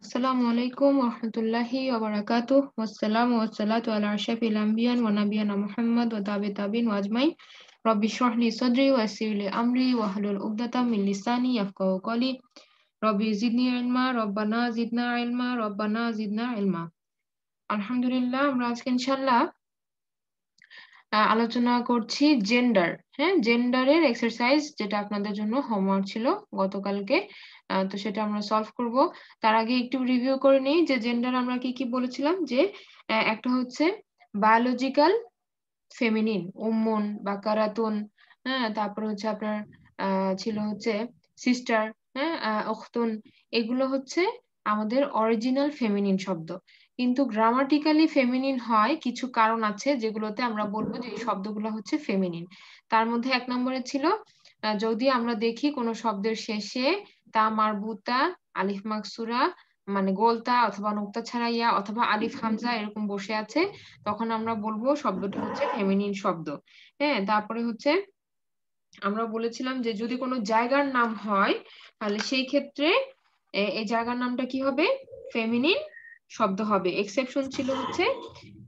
আসসালামু আলাইকুম ওয়া রাহমাতুল্লাহি ওয়া বারাকাতুহু ওয়াসসালামু ওয়াসসালাতু আলা আশরাফিল আমবিয়া ওয়া নাবিয়িনা মুহাম্মদ ওয়া তাবিন ওয়া আজমাইন রব্বি ইশরাহ লি সাদরি ওয়া ইয়াসসির লি আমরি ওয়াহলুল উকদাতাম মিন লিসানি ইয়াফকাহু কওলি রব্বি জিদনি ইলমা রব্বানা জিদনা ইলমা রব্বানা জিদনা ইলমা। আলহামদুলিল্লাহ, আমরা আজকে ইনশাআল্লাহ আলোচনা করছি জেন্ডার। হ্যাঁ, জেন্ডারের এক্সারসাইজ যেটা আপনাদের জন্য হোমওয়ার্ক ছিল গতকালকে, তো সেটা আমরা সলভ করব। তার আগে একটু রিভিউ করে নিই যে জেন্ডার আমরা কি কি বলেছিলাম। যে একটা হচ্ছে বায়োলজিক্যাল ফেমিনিন, উম্মুন বা কারাতুন। হ্যাঁ, তারপর হচ্ছে আপনার ছিল হচ্ছে সিস্টার, হ্যাঁ, উখতুন। এগুলো হচ্ছে আমাদের অরিজিনাল ফেমিনিন শব্দ, কিন্তু গ্রামাটিক্যালি ফেমিনিন হয় কিছু কারণ আছে যেগুলোতে আমরা বলবো যে এই শব্দগুলো হচ্ছে ফেমিনিন। তার মধ্যে এক নম্বরে ছিল যদি আমরা দেখি কোনো শব্দের শেষে তা মারবুতা, আলিফ মাকসুরা মানে গোলতা অথবা নুক্তা ছাড়া ইয়া অথবা আলিফ হামজা এরকম বসে আছে, তখন আমরা বলবো শব্দটা হচ্ছে ফেমিনিন শব্দ। হ্যাঁ, তারপরে হচ্ছে আমরা বলেছিলাম যে যদি কোনো জায়গার নাম হয় তাহলে সেই ক্ষেত্রে এই জায়গার নামটা কি হবে, ফেমিনিন শব্দ হবে। এক্সেপশন ছিল হচ্ছে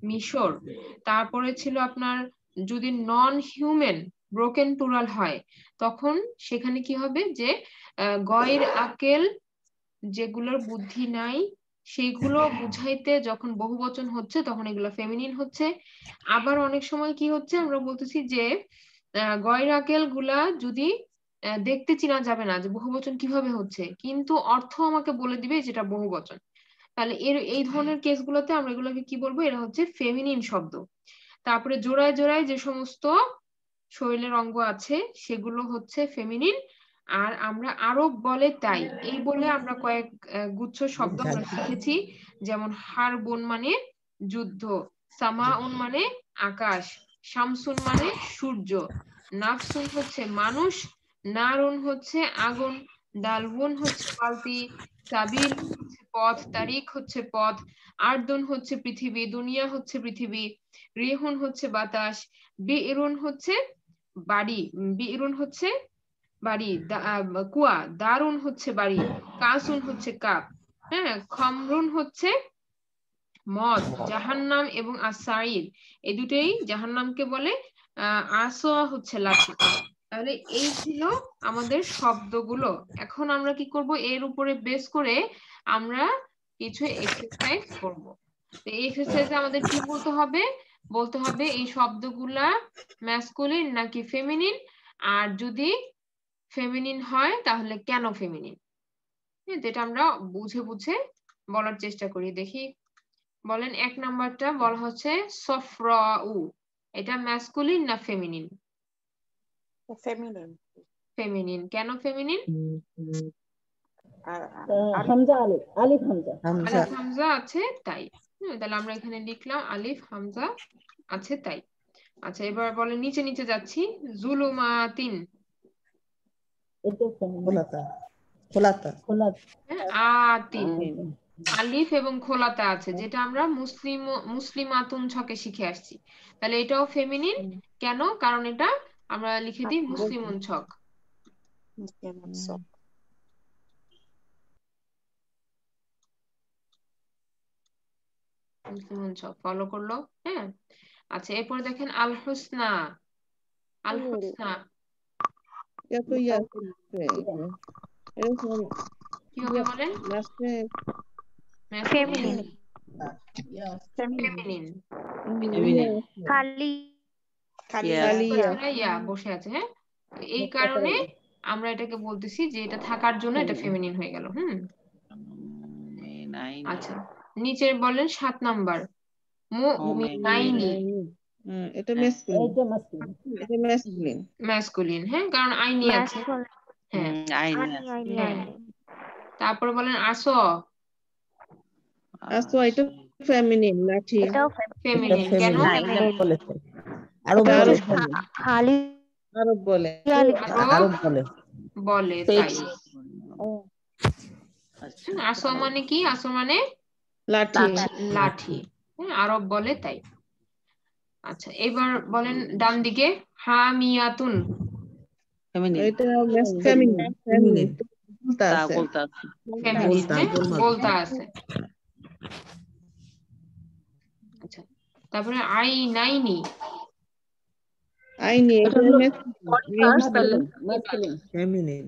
মিশর। তারপরে ছিল আপনার যদি নন হিউম্যান ব্রোকেন প্লুরাল হয় তখন সেখানে কি হবে যে গয়ের আকেল যেগুলোর বুদ্ধি নাই সেইগুলো বুঝাইতে যখন বহুবচন হচ্ছে তখন এগুলো ফেমিনিন হচ্ছে। আবার অনেক সময় কি হচ্ছে আমরা বলতেছি যে গয়ের আকেল গুলা যদি দেখতে চেনা যাবে না যে বহুবচন কিভাবে হচ্ছে, কিন্তু অর্থ আমাকে বলে দিবে যেটা বহুবচন, তাহলে এই ধরনের কেসগুলোতে আমরা এগুলোকে কি বলবো, এরা হচ্ছে ফেমিনিন শব্দ। তারপরে জোড়ায় জোড়ায় যে সমস্ত শরীরের অঙ্গ আছে সেগুলো হচ্ছে ফেমিনিন। আর আমরা আরব বলে তাই এই বলে আমরা কয়েক গুচ্ছ শব্দ আমরা শিখেছি, যেমন হারবুন মানে যুদ্ধ, সামাউন মানে আকাশ, শামসুন মানে সূর্য, নাফসুন হচ্ছে মানুষ, নারুন হচ্ছে আগুন, দালবুন হচ্ছে বালতি, সাবিল হচ্ছে পথ, তারিখ হচ্ছে পথ, আরদুন হচ্ছে পৃথিবী, দুনিয়া হচ্ছে পৃথিবী, রিহুন হচ্ছে বাতাস, বিইরুন হচ্ছে বাড়ি, বিইরুন হচ্ছে বাড়ি, কুয়া, দারুন হচ্ছে বাড়ি, কাসুন হচ্ছে কাপ, হ্যাঁ, খমরুন হচ্ছে মদ, জাহান্নাম এবং আসাইর এই দুটেই জাহান্নামকে বলে, আসোয়া হচ্ছে লাঠি। তাহলে এই ছিল আমাদের শব্দগুলো। এখন আমরা কি করব, এর উপরে বেস করে আমরা কিছু এক্সারসাইজ করব। তো এই এক্সারসাইজে আমাদের কি বলতে হবে, বলতে হবে এই শব্দগুলা ম্যাসকুলিন নাকি ফেমিনিন, আর যদি ফেমিনিন হয় তাহলে কেন ফেমিনিন, যেটা আমরা বুঝে বুঝে বলার চেষ্টা করি। দেখি বলেন, এক নাম্বারটা বলা হচ্ছে সফরাউ, এটা ম্যাসকুলিন না ফেমিনিন? ফেমিনিন। ফেমিনিন, কেন ফেমিনিন? হামজা আলিফ, আলিফ হামজা, আলিফ হামজা আছে তাই। তাহলে আমরা এখানে লিখলাম আলিফ হামজা আছে তাই। আচ্ছা, এবার বলেন নিচে নিচে যাচ্ছি, জুলুমাতিন, এটা খোলাতা, খোলাতা, খোলাতা, আতিন, আলিফ এবং খোলাতা আছে যেটা আমরা মুসলিমাতুন ছকে শিখে আসছি। তাহলে এটাও ফেমিনিন, কেন? কারণ এটা আমরা লিখে দিই মুসলিমুন ছক। মুসলিমুন ছক ফলো করলো। হ্যাঁ, আচ্ছা, এরপরে দেখেন আল হুসনা, আল হুসনা কি হবে বলেন? ফেমিনিন। ফেমিনিন, খালি ইয়া বসে আছে। হ্যাঁ, এই কারণে আমরা এটাকে বলতেছি যে এটা থাকার জন্য এটা ফেমিনিন হয়ে গেল। আচ্ছা, নিচের বলেন 7 নাম্বার মুমিনাইনি, এটা ম্যাসকুলিন, ম্যাসকুলিন, হ্যাঁ, কারণ আইনি আছে। হ্যাঁ, হ্যাঁ। তারপরে বলেন আসো, এটা ফেমিনিন, লাঠি, ফেমিনিন, কেন? আরব বলে, আরব বলে তাই। আসো মানে কি? আসো মানে লাঠি, লাঠি, আরব বলে তাই। আচ্ছা, এবার বলেন ডান দিকে হামিয়াতুন, এটা ফেমিনিন, বলতা তা আছে বলতে আছে। ফেমিনিন, বলতা হ্যাঁ বলমা বলতা আছে। আচ্ছা, তারপরে আই নাইনি, আইনি এটা এটা হলো body parts, তাহলে masculine feminine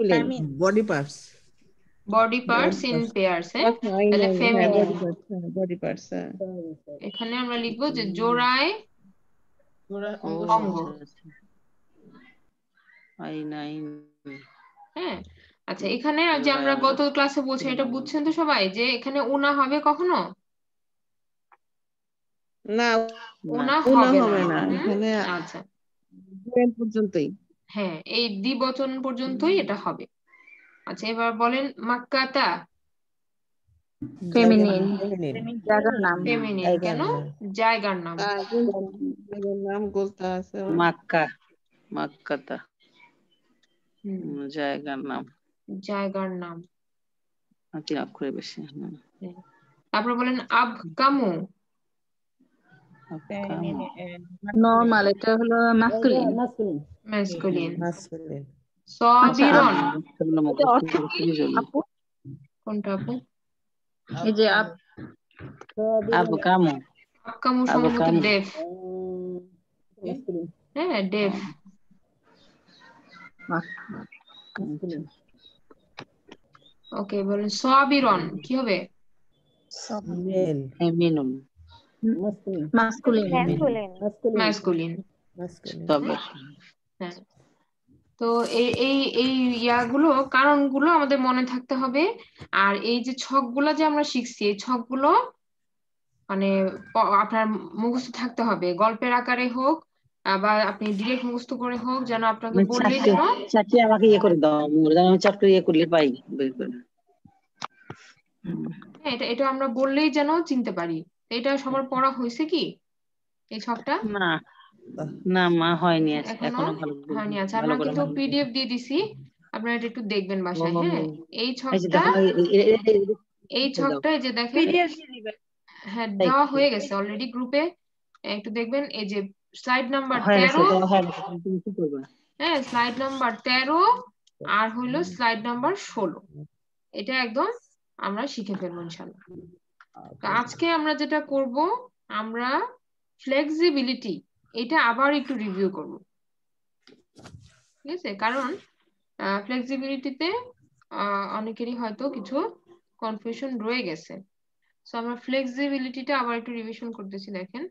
feminine. Body parts body parts in pairs, হ্যাঁ আইনি তাহলে হ্যাঁ ফেমিনিন। বডি পার্টস এখানে আমরা লিখবো যে জোড়ায় ও অঙ্গ, আচ্ছা আচ্ছা আই নাইন হ্যাঁ। আচ্ছা, এখানে যে আমরা গত ক্লাসে বলছি এটা বুঝছেন তো সবাই, যে এখানে উনা হবে কখনো? না উনা উনা হবে হবে না, না এখানে আচ্ছা দুয়ের পর্যন্তই হ্যাঁ, এই দ্বিবচন পর্যন্তই এটা হবে। আচ্ছা, এবার বলেন মাক্কাতা। Feminine. ফেমিনিন জায়গার নাম। ফেমিনিন জায়গার কেন? নাম জায়গার নাম। জায়গার নাম বলতা আছে মাক্কা মাক্কাতা হুম, জায়গার নাম জায়গার নাম। 3 অক্ষরে বেশি। হ্যাঁ। তারপরে বলেন আবকামু। Normal, এটা হলো masculine. ম্যাসকুলিন। মাসকুলিন আচ্ছা, সবিরন। সেগুলো এটা মুখস্থ অর্থ করে কি খুবই জরুরি। আপু? কোনটা আপু? এই যে আবু কামু আবকামু আবু সম্ভবত কামু ডেফ, হ্যাঁ ডেফ। ওকে, বলেন সবিরন কি হবে? মেল ফেমিনুন masculine. ম্যাসকুলিন। মাসকুলিন তবে হ্যাঁ, তো এই এই এই ইয়াগুলো কারণগুলো আমাদের মনে থাকতে হবে। আর এই যে ছকগুলো যে আমরা শিখছি, এই ছকগুলো মানে আপনার মুখস্থ থাকতে হবে, গল্পের আকারে হোক বা আপনি ডিরেক্ট মুখস্থ করে হোক, যেন আপনাকে বললেই যেন চারটে আমাকে ইয়ে করে দাও, আমি চট করে ইয়ে করলে পাই বের করে। হ্যাঁ, এটা এটা আমরা বললেই যেন চিনতে পারি। এটা সবার পড়া হয়েছে কি এই ছকটা? না না মা হয়নি, এখনো এখনো ভালো হয়নি। আচ্ছা, ভালো আমরা করে কিন্তু হয়নি। পিডিএফ দিয়ে দিছি, আপনারা এটা একটু দেখবেন বাসায়। হ্যাঁ, এই এই যে ছকটা, দেখো এই দাও ছকটা এই যে দেখেন, হ্যাঁ দেওয়া হয়ে গেছে অলরেডি গ্রুপে, একটু দেখবেন। এই যে স্লাইড নাম্বার হয়ে গেছে 13, দেওয়া হয়ে গেছে, তুমি কি করবে? হ্যাঁ স্লাইড নাম্বার 13 আর হইলো স্লাইড নাম্বার 16, এটা একদম আমরা শিখে ফেলবো ইনশাল্লাহ। তো আজকে আমরা যেটা করব, আমরা ফ্লেক্সিবিলিটি এটা আবার একটু রিভিউ করব, ঠিক আছে? কারণ ফ্লেক্সিবিলিটিতে অনেকেরই হয়তো কিছু কনফিউশন রয়ে গেছে। সো আমরা ফ্লেক্সিবিলিটিটা আবার একটু রিভিশন করতেছি, দেখেন।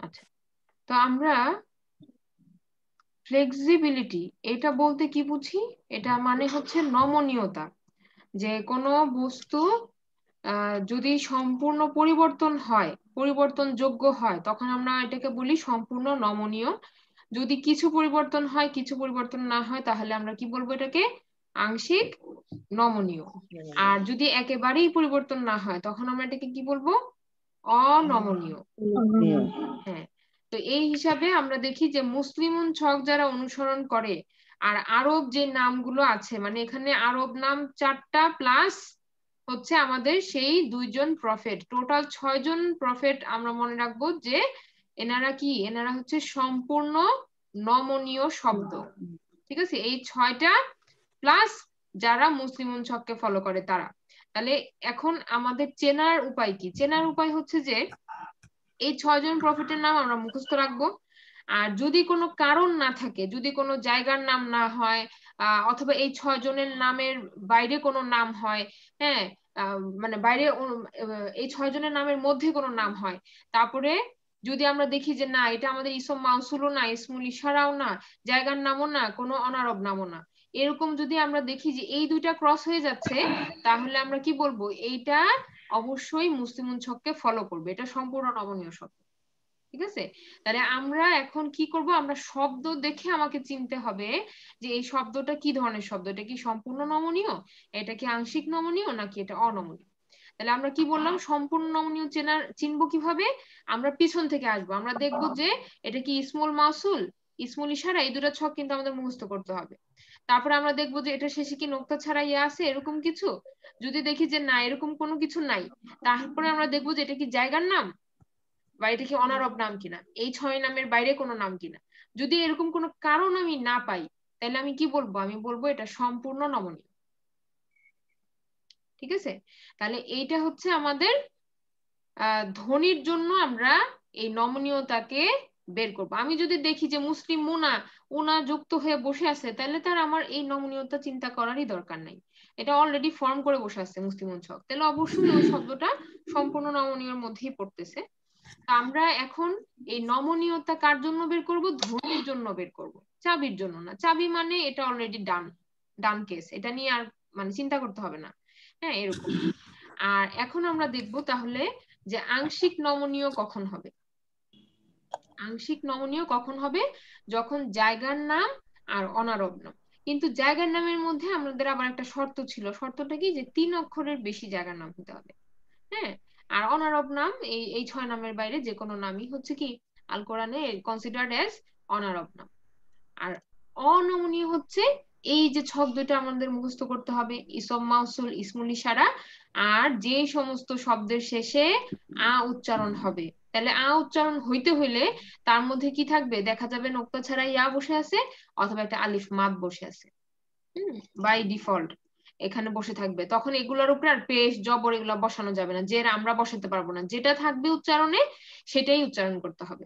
আচ্ছা, তো আমরা ফ্লেক্সিবিলিটি এটা বলতে কি বুঝি? এটা মানে হচ্ছে নমনীয়তা, যে কোনো বস্তু যদি সম্পূর্ণ পরিবর্তন হয়, পরিবর্তনযোগ্য হয়, তখন আমরা এটাকে বলি সম্পূর্ণ নমনীয়। যদি কিছু পরিবর্তন হয়, কিছু পরিবর্তন না হয়, তাহলে আমরা কি বলবো? এটাকে আংশিক নমনীয়। আর যদি একেবারেই পরিবর্তন না হয়, তখন আমরা এটাকে কি বলবো? অনমনীয়। হ্যাঁ, তো এই হিসাবে আমরা দেখি যে মুসলিম ছক যারা অনুসরণ করে, আর আরব যে নামগুলো আছে, মানে এখানে আরব নাম 4টা প্লাস হচ্ছে আমাদের সেই 2জন প্রফেট, টোটাল 6জন প্রফেট আমরা মনে রাখবো যে এনারা কি, এনারা হচ্ছে সম্পূর্ণ নমনীয় শব্দ, ঠিক আছে? এই 6টা প্লাস যারা মুসলিম ছককে ফলো করে তারা। তাহলে এখন আমাদের চেনার উপায় কি? চেনার উপায় হচ্ছে যে এই 6জন প্রফেটের নাম আমরা মুখস্থ রাখবো। আর যদি কোনো কারণ না থাকে, যদি কোনো জায়গার নাম না হয়, অথবা এই 6জনের নামের বাইরে কোনো নাম হয়, হ্যাঁ মানে বাইরে এই 6জনের নামের মধ্যে কোনো নাম হয়, তারপরে যদি আমরা দেখি যে না এটা আমাদের ইসম মাউসুলও না, ইসমুল ইশারাও না, জায়গার নামও না, কোনো অনারব নামও না, এরকম যদি আমরা দেখি যে এই দুইটা ক্রস হয়ে যাচ্ছে, তাহলে আমরা কি বলবো? এইটা অবশ্যই মুসলিম ছককে ফলো করবে, এটা সম্পূর্ণ নমনীয় শব্দ, ঠিক আছে? তাহলে আমরা এখন কি করব? আমরা শব্দ দেখে আমাকে চিনতে হবে যে এই শব্দটা কি ধরনের শব্দ, এটা কি সম্পূর্ণ নমনীয়, এটা কি আংশিক নমনীয়, নাকি এটা অনমনীয়। তাহলে আমরা কি বললাম? সম্পূর্ণ নমনীয় চিনবো কিভাবে? আমরা পিছন থেকে আসবো, আমরা দেখবো যে এটা কি ইসমুল মাউসুল, ইসমুল ইশারা, এই দুটো ছক কিন্তু আমাদের মুখস্থ করতে হবে। তারপরে আমরা দেখবো যে এটা শেষে কি নোক্তা ছাড়া ইয়া আছে এরকম কিছু। যদি দেখি যে না এরকম কোনো কিছু নাই, তারপরে আমরা দেখবো যে এটা কি জায়গার নাম বা এটা কি অনারব নাম কিনা, এই 6 নামের বাইরে কোনো নাম কিনা। যদি এরকম কোনো কারণ আমি না পাই, তাহলে আমি কি বলবো, আমি বলবো এটা সম্পূর্ণ নমনীয়। ঠিক আছে, তাহলে এইটা হচ্ছে আমাদের ধ্বনির জন্য আমরা এই নমনীয়তাকে বের করব। আমি যদি দেখি যে মুসলিম মুনা উনা যুক্ত হয়ে বসে আছে, তাহলে তার আমার এই নমনীয়তা চিন্তা করারই দরকার নাই, এটা অলরেডি ফর্ম করে বসে আছে মুসলিম ছক, তাহলে অবশ্যই ওই শব্দটা সম্পূর্ণ নমনীয়র মধ্যেই পড়তেছে। তা আমরা এখন এই নমনীয়তা কার জন্য বের করব, ধ্বনির জন্য বের করব, চাবির জন্য না। চাবি মানে এটা অলরেডি ডান, ডান কেস, এটা নিয়ে আর মানে চিন্তা করতে হবে না। হ্যাঁ এরকম। আর এখন আমরা দেখব তাহলে যে আংশিক নমনীয় কখন হবে। আংশিক নমনীয় কখন হবে, যখন জায়গার নাম আর অনারব নাম। কিন্তু জায়গার নামের মধ্যে আমাদের আবার একটা শর্ত ছিল, শর্তটা কি যে 3 অক্ষরের বেশি জায়গার নাম হতে হবে। হ্যাঁ, আর অনারব নাম এই 6 নামের বাইরে যে কোনো নামই হচ্ছে কি আল কোরআনে কনসিডার্ড অ্যাজ অনারব নাম। আর অনমনীয় হচ্ছে এই যে ছক দুটো আমাদের মুখস্থ করতে হবে, ইসম মাউসুল ইসমুল ইশারা, আর যে সমস্ত শব্দের শেষে আ উচ্চারণ হবে। তাহলে আ উচ্চারণ হইতে হইলে তার মধ্যে কি থাকবে, দেখা যাবে নোক্তা ছাড়া ইয়া বসে আছে অথবা একটা আলিফ মাদ বসে আছে। বাই ডিফল্ট এখানে বসে থাকবে, তখন এগুলোর উপরে আর পেশ জবর এগুলো বসানো যাবে না, যে আমরা বসাতে পারবো না, যেটা থাকবে উচ্চারণে সেটাই উচ্চারণ করতে হবে।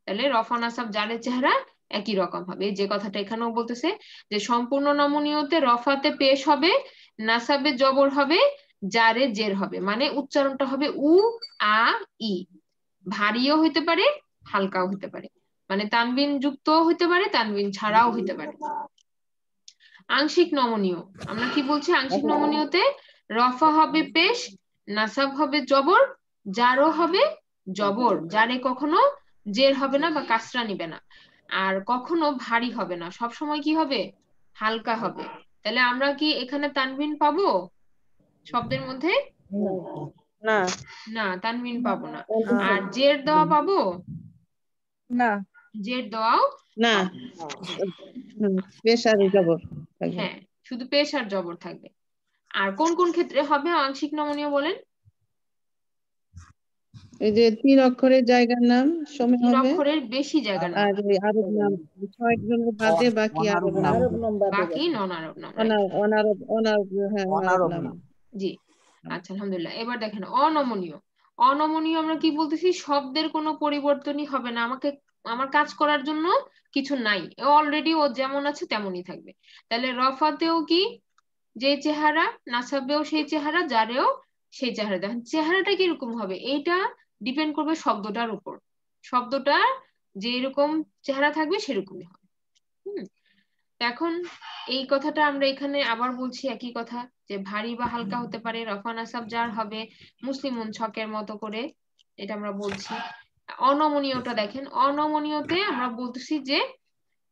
তাহলে রফা নাসাব জারের চেহারা একই রকম হবে, যে কথাটা এখানেও বলতেছে যে সম্পূর্ণ নমনীয়তে রফাতে পেশ হবে, নাসাবে জবর হবে, জারে জের হবে, মানে উচ্চারণটা হবে উ আ ই, ভারীও হইতে পারে হালকাও হইতে পারে, মানে তানবিন যুক্ত হইতে পারে তানবিন ছাড়াও হইতে পারে। আংশিক নমনীয় আমরা কি বলছি, আংশিক নমনীয়তে রফা হবে পেশ, নাসাব হবে জবর, জারও হবে জবর, জারে কখনো জের হবে না বা কাসরা নিবে না, আর কখনো ভারী হবে না, সব সময় কি হবে হালকা হবে। তাহলে আমরা কি এখানে তানবিন পাবো শব্দের মধ্যে? না না, তানবিন পাবো না। আর জের দেওয়া পাবো? না জের দেওয়াও না পেশ আর জবর থাকবে। হ্যাঁ, শুধু পেশ আর জবর থাকবে। আর কোন কোন ক্ষেত্রে হবে আংশিক নমনীয় বলেন? এই যে 3 অক্ষরের জায়গার নাম সময় 3 হবে, অক্ষরের বেশি জায়গা নাম, আর ওই আরব নাম 6 জনের বাদে বাকি আরব নাম, বাকি নন আরব নাম, right? অনারব অনারব হ্যাঁ অনারব নাম। জি, আচ্ছা আলহামদুলিল্লাহ। এবার দেখেন অনমনীয়। অনমনীয় আমরা কি বলতেছি, শব্দের কোনো পরিবর্তনই হবে না, আমাকে আমার কাজ করার জন্য কিছু নাই, অলরেডি ও যেমন আছে তেমনই থাকবে। তাহলে রফাতেও কি যে চেহারা, নাসাবেও সেই চেহারা, জারেও সেই চেহারা। দেখেন চেহারাটা কিরকম হবে, এইটা ডিপেন্ড করবে শব্দটার উপর, শব্দটা যে এরকম চেহারা থাকবে সেরকমই হবে। এখন এই কথাটা আমরা এখানে আবার বলছি একই কথা, যে ভারী বা হালকা হতে পারে, রফা নাসাব জার হবে মুসলিম ছকের মতো করে, এটা আমরা বলছি। অনমনীয়টা দেখেন, অনমনীয়তে আমরা বলতেছি যে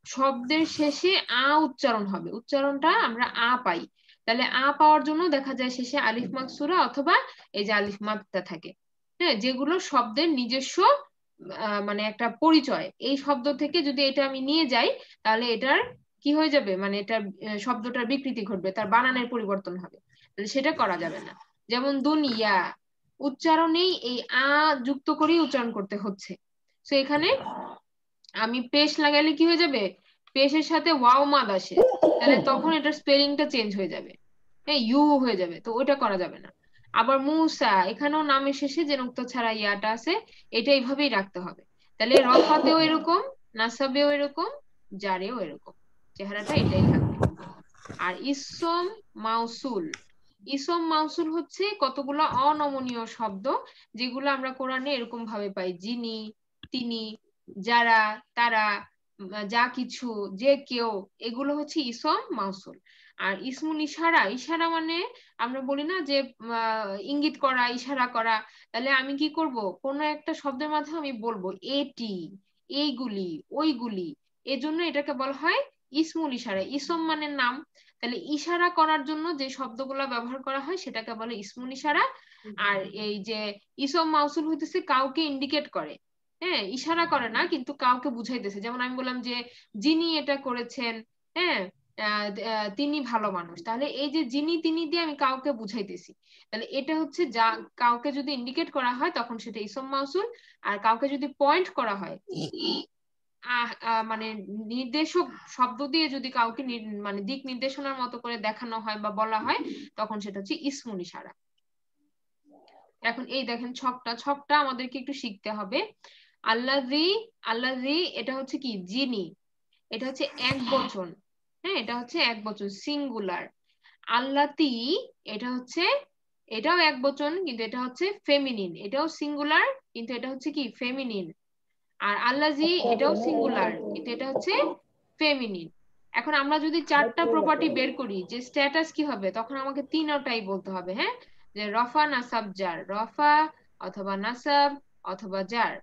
শব্দের শেষে আ উচ্চারণ হবে, উচ্চারণটা আমরা আ পাই। তাহলে আ পাওয়ার জন্য দেখা যায় শেষে আলিফ মাকসুরা অথবা এই যে আলিফ মাদটা থাকে, হ্যাঁ, যেগুলো শব্দের নিজস্ব মানে একটা পরিচয়। এই শব্দ থেকে যদি এটা আমি নিয়ে যাই, তাহলে এটার কি হয়ে যাবে, মানে এটা শব্দটার বিকৃতি ঘটবে, তার বানানের পরিবর্তন হবে, সেটা করা যাবে না। যেমন দুনিয়া, উচ্চারণেই এই আ যুক্ত করেই উচ্চারণ করতে হচ্ছে। তো এখানে আমি পেশ লাগালে কি হয়ে যাবে, পেশের সাথে ওয়াও মাদ আসে, তাহলে তখন এটার স্পেলিংটা চেঞ্জ হয়ে যাবে, হ্যাঁ ইউ হয়ে যাবে, তো ওইটা করা যাবে না। আবার মুসা, এখানেও নামের শেষে যে নুক্তা ছাড়া ইয়াটা আছে, এটা এইভাবেই রাখতে হবে। তাহলে রফাতেও এরকম, নাসাবেও এরকম, জারেও এরকম, চেহারাটা এটাই থাকবে। আর ইসম মাউসুল, ইসম মাউসুল হচ্ছে কতগুলো অনমনীয় শব্দ যেগুলো আমরা কোরআনে এরকম ভাবে পাই, যিনি, তিনি, যারা, তারা, যা কিছু, যে কেউ, এগুলো হচ্ছে ইসম মাউসুল। আর ইসমুল ইশারা, ইশারা মানে আমরা বলি না যে ইঙ্গিত করা, ইশারা করা, তাহলে আমি কি করব, কোনো একটা শব্দের মাধ্যমে আমি বলবো এটি, এইগুলি, ওইগুলি, এজন্য এটাকে বলা হয় ইসমুল ইশারা। ইসম মানে নাম, তাহলে ইশারা করার জন্য যে শব্দগুলো ব্যবহার করা হয় সেটাকে বলে ইসমুল ইশারা। আর এই যে ইসম মাউসুল হইতেছে কাউকে ইন্ডিকেট করে, হ্যাঁ, ইশারা করে না কিন্তু কাউকে বুঝাইতেছে। যেমন আমি বললাম যে যিনি এটা করেছেন, হ্যাঁ, তিনি ভালো মানুষ, তাহলে এই যে যিনি তিনি দিয়ে আমি কাউকে বুঝাইতেছি, তাহলে এটা হচ্ছে যা কাউকে যদি ইন্ডিকেট করা হয় তখন সেটা ইসম মাউসুল, আর কাউকে যদি পয়েন্ট করা হয় মানে নির্দেশক শব্দ দিয়ে যদি কাউকে মানে দিক নির্দেশনার মতো করে দেখানো হয় বা বলা হয় তখন সেটা হচ্ছে ইসমুল ইশারা। এখন এই দেখেন ছকটা আমাদেরকে একটু শিখতে হবে। আল্লাযী, আল্লাযী এটা হচ্ছে কি যিনি, এটা হচ্ছে এক বচন, হ্যাঁ এটা হচ্ছে এক বচন সিঙ্গুলার। আল্লাতী এটা হচ্ছে, এটাও এক বচন কিন্তু এটা হচ্ছে ফেমিনিন, এটাও সিঙ্গুলার কিন্তু এটা হচ্ছে কি ফেমিনিন। আর আল্লাযী এটাও সিঙ্গুলার কিন্তু এটা হচ্ছে ফেমিনিন। এখন আমরা যদি চারটা প্রপার্টি বের করি যে স্ট্যাটাস কি হবে, তখন আমাকে তিনটাই বলতে হবে, হ্যাঁ যে রফা নাসাব জার, রফা অথবা নাসাব অথবা জার।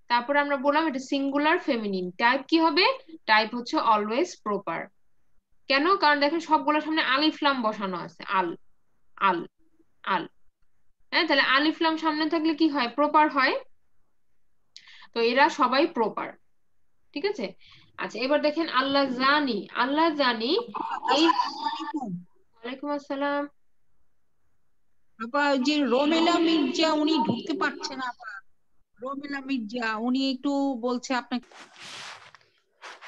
তারপরে আমরা বললাম এটা সিঙ্গুলার ফেমিনিন। টাইপ কি হবে? টাইপ হচ্ছে অলওয়েজ প্রপার। কেন? কারণ দেখেন সবগুলোর সামনে আলিফ লাম বসানো আছে, আল আল আল, হ্যাঁ তাহলে আলিফ লাম সামনে থাকলে কি হয়? প্রপার হয়। তো এরা সবাই প্রপার, ঠিক আছে। আচ্ছা এবার দেখেন আল্লাহ জানি, আল্লাহ জানি এই, আসসালামু আলাইকুম। ওয়ালাইকুম আসসালাম। আপা ওই যে রোমেলা মির্জা উনি ঢুকতে পারছে না আপা, রোমেলা মির্জা উনি একটু বলছে আপনাকে।